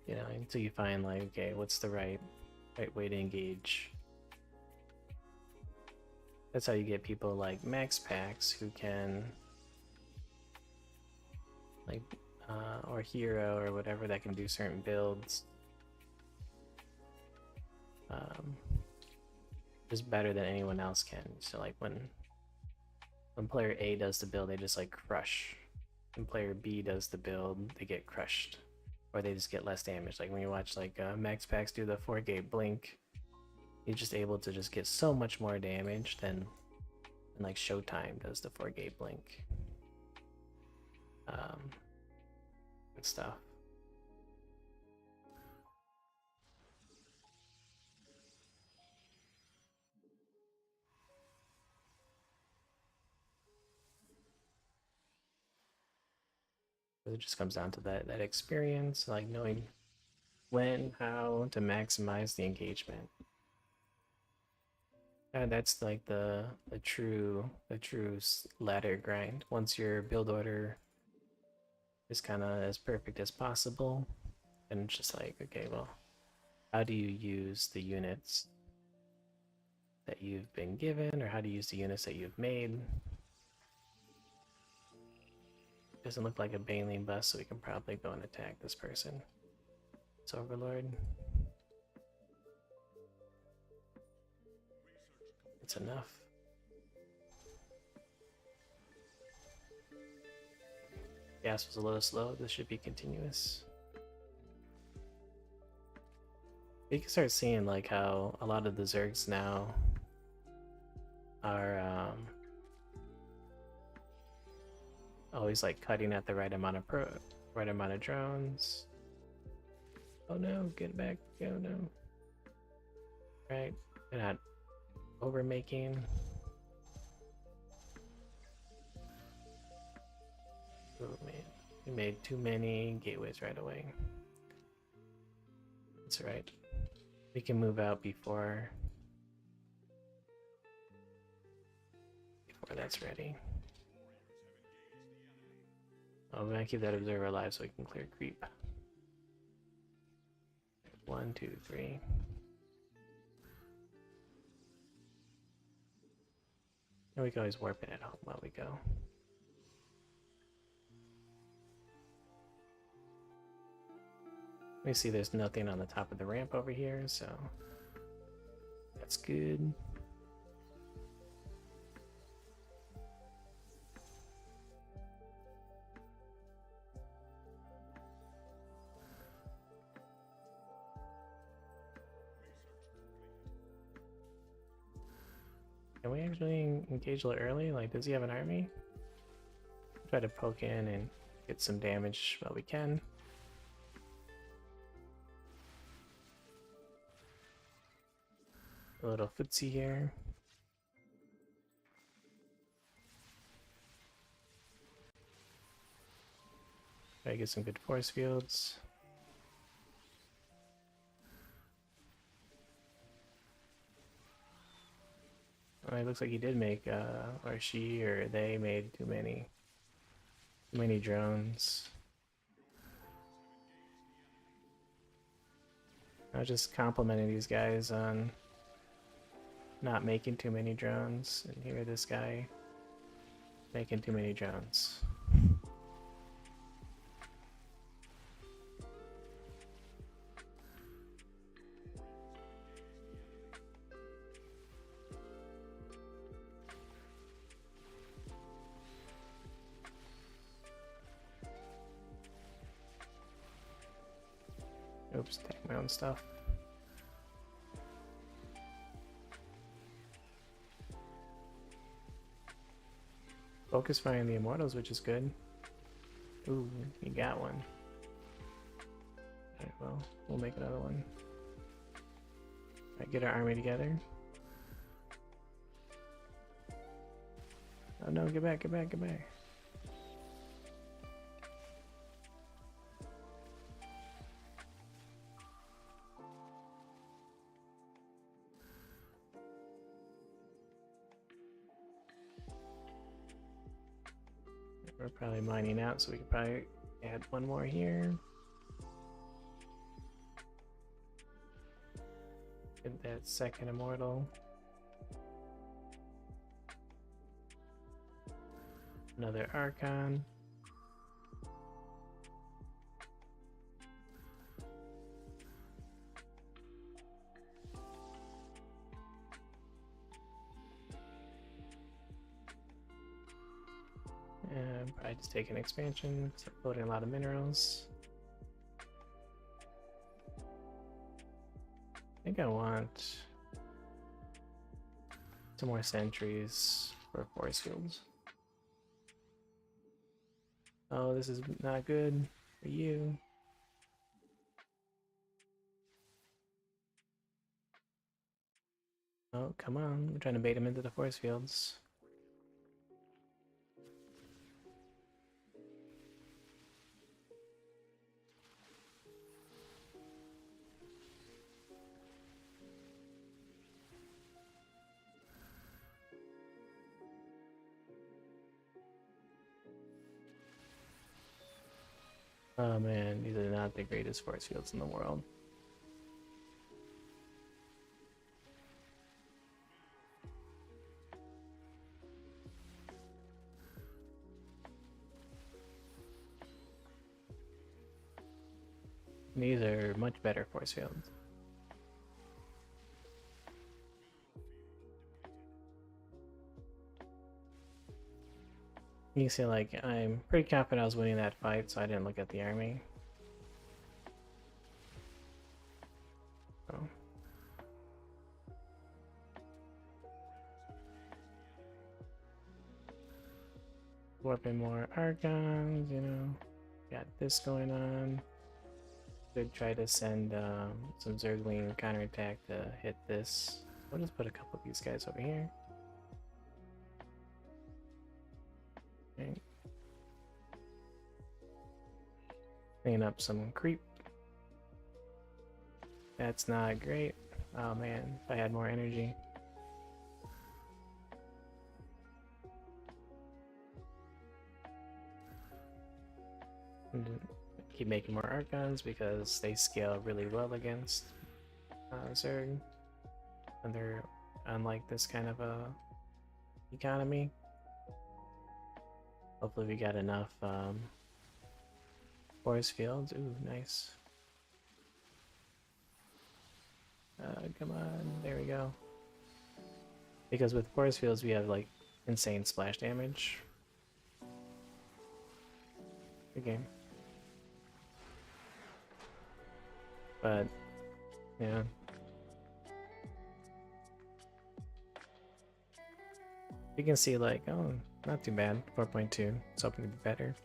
you know, until you find like, okay, what's the right way to engage. That's how you get people like Max Packs who can, like, or Hero or whatever, that can do certain builds. Just better than anyone else can. So like when player A does the build, they just like crush. When player B does the build, they get crushed, or they just get less damage. Like when you watch like Max Packs do the 4-gate blink, he's just able to just get so much more damage than like Showtime does the 4-gate blink, and stuff. It just comes down to that experience, like knowing when, how to maximize the engagement. And that's like the true ladder grind. Once your build order is kind of as perfect as possible, and it's just like, okay, well, how do you use the units that you've been given, or how do you use the units that you've made? Doesn't look like a Baneling bust, so we can probably go and attack this person. It's Overlord. It's enough. Gas was a little slow. This should be continuous. You can start seeing like how a lot of the Zergs now are always like cutting at the right amount of drones. Oh no, get back. Oh no. Right, they're not over making. Oh man, we made too many gateways right away. That's right. We can move out before that's ready. Oh, we're gonna keep that observer alive so we can clear creep. 1, 2, 3. And we can always warp it at home while we go. We see there's nothing on the top of the ramp over here, so that's good. Can we actually engage a little early? Like, does he have an army? Try to poke in and get some damage while we can. A little footsie here. Try to get some good force fields. Oh, it looks like he did make, or she, or they made too many drones. I was just complimenting these guys on not making too many drones, and here this guy making too many drones. Oops, take my own stuff. Focus firing the Immortals, which is good. Ooh, you got one. Alright, well, we'll make another one. Alright, get our army together. Oh no, get back, get back, get back. We're probably mining out, so we could probably add one more here. Get that second Immortal. Another Archon. And probably just take an expansion, start loading a lot of minerals. I think I want some more sentries for force fields. Oh, this is not good for you. Oh, come on. We're trying to bait him into the force fields. Oh man, these are not the greatest force fields in the world. These are much better force fields. You can see, like, I'm pretty confident I was winning that fight, so I didn't look at the army. So. Warping more Archons, you know. Got this going on. Could try to send some Zergling counterattack to hit this. We'll just put a couple of these guys over here. Okay. Clean up some creep. That's not great. Oh man, if I had more energy. Keep making more Archons because they scale really well against Zerg. And they're unlike this kind of a economy. Hopefully we got enough force fields. Ooh, nice. Come on, there we go. Because with force fields we have like insane splash damage. Good game. But, yeah. You can see like, oh, not too bad. 4.2. It's hoping to be better.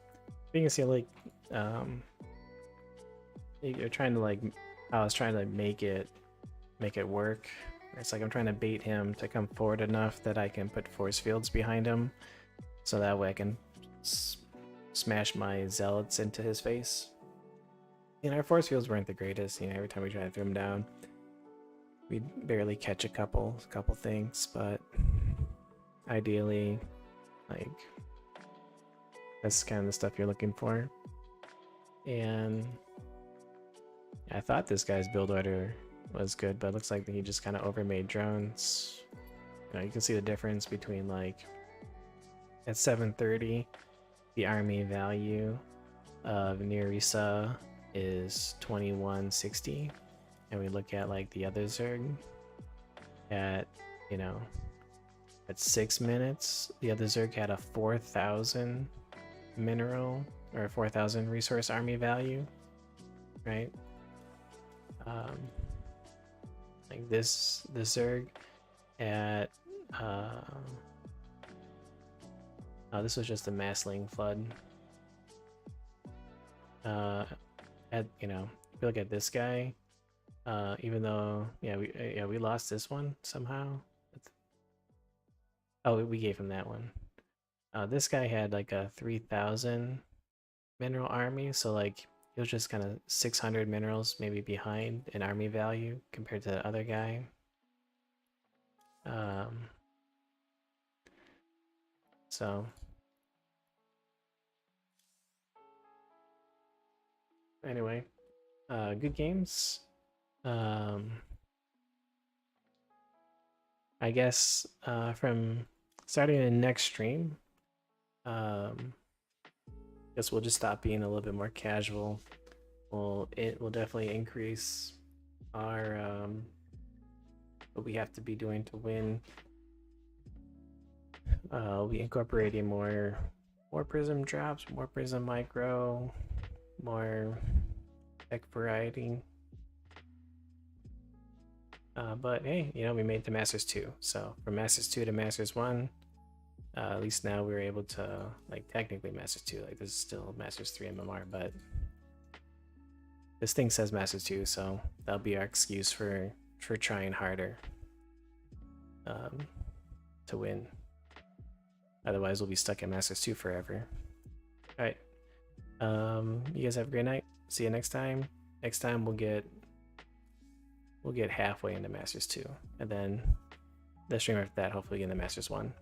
You can see like, you're trying to like, I was trying to make it work. It's like I'm trying to bait him to come forward enough that I can put force fields behind him, so that way I can smash my zealots into his face. You know, our force fields weren't the greatest. You know, every time we try to throw them down, we'd barely catch a couple things. But ideally, like, that's kind of the stuff you're looking for. And I thought this guy's build order was good, but it looks like he just kind of overmade drones. You know, you can see the difference between, like, at 730, the army value of Nerissa is 2160, and we look at like the other Zerg at, you know, at 6 minutes, the other Zerg had a 4,000 mineral or 4,000 resource army value, right? um, like this Zerg at oh, this was just a Massling flood. At if you look at this guy, even though we lost this one somehow. Oh, we gave him that one. This guy had like a 3,000 mineral army, so like he was just kind of 600 minerals maybe behind in army value compared to the other guy. So anyway, good games. I guess from starting the next stream, guess we'll just stop being a little bit more casual. It will definitely increase our what we have to be doing to win. We'll be incorporating more prism drops, more prism micro, more tech variety. But hey, we made the Masters 2. So from Masters 2 to Masters 1, at least now we're able to, like, technically Masters 2. Like, this is still Masters 3 MMR, but this thing says Masters 2, so that'll be our excuse for trying harder to win. Otherwise, we'll be stuck at Masters 2 forever. Alright. You guys have a great night. See you next time. Next time we'll get halfway into Masters 2, and then the stream after that, hopefully get into Masters 1.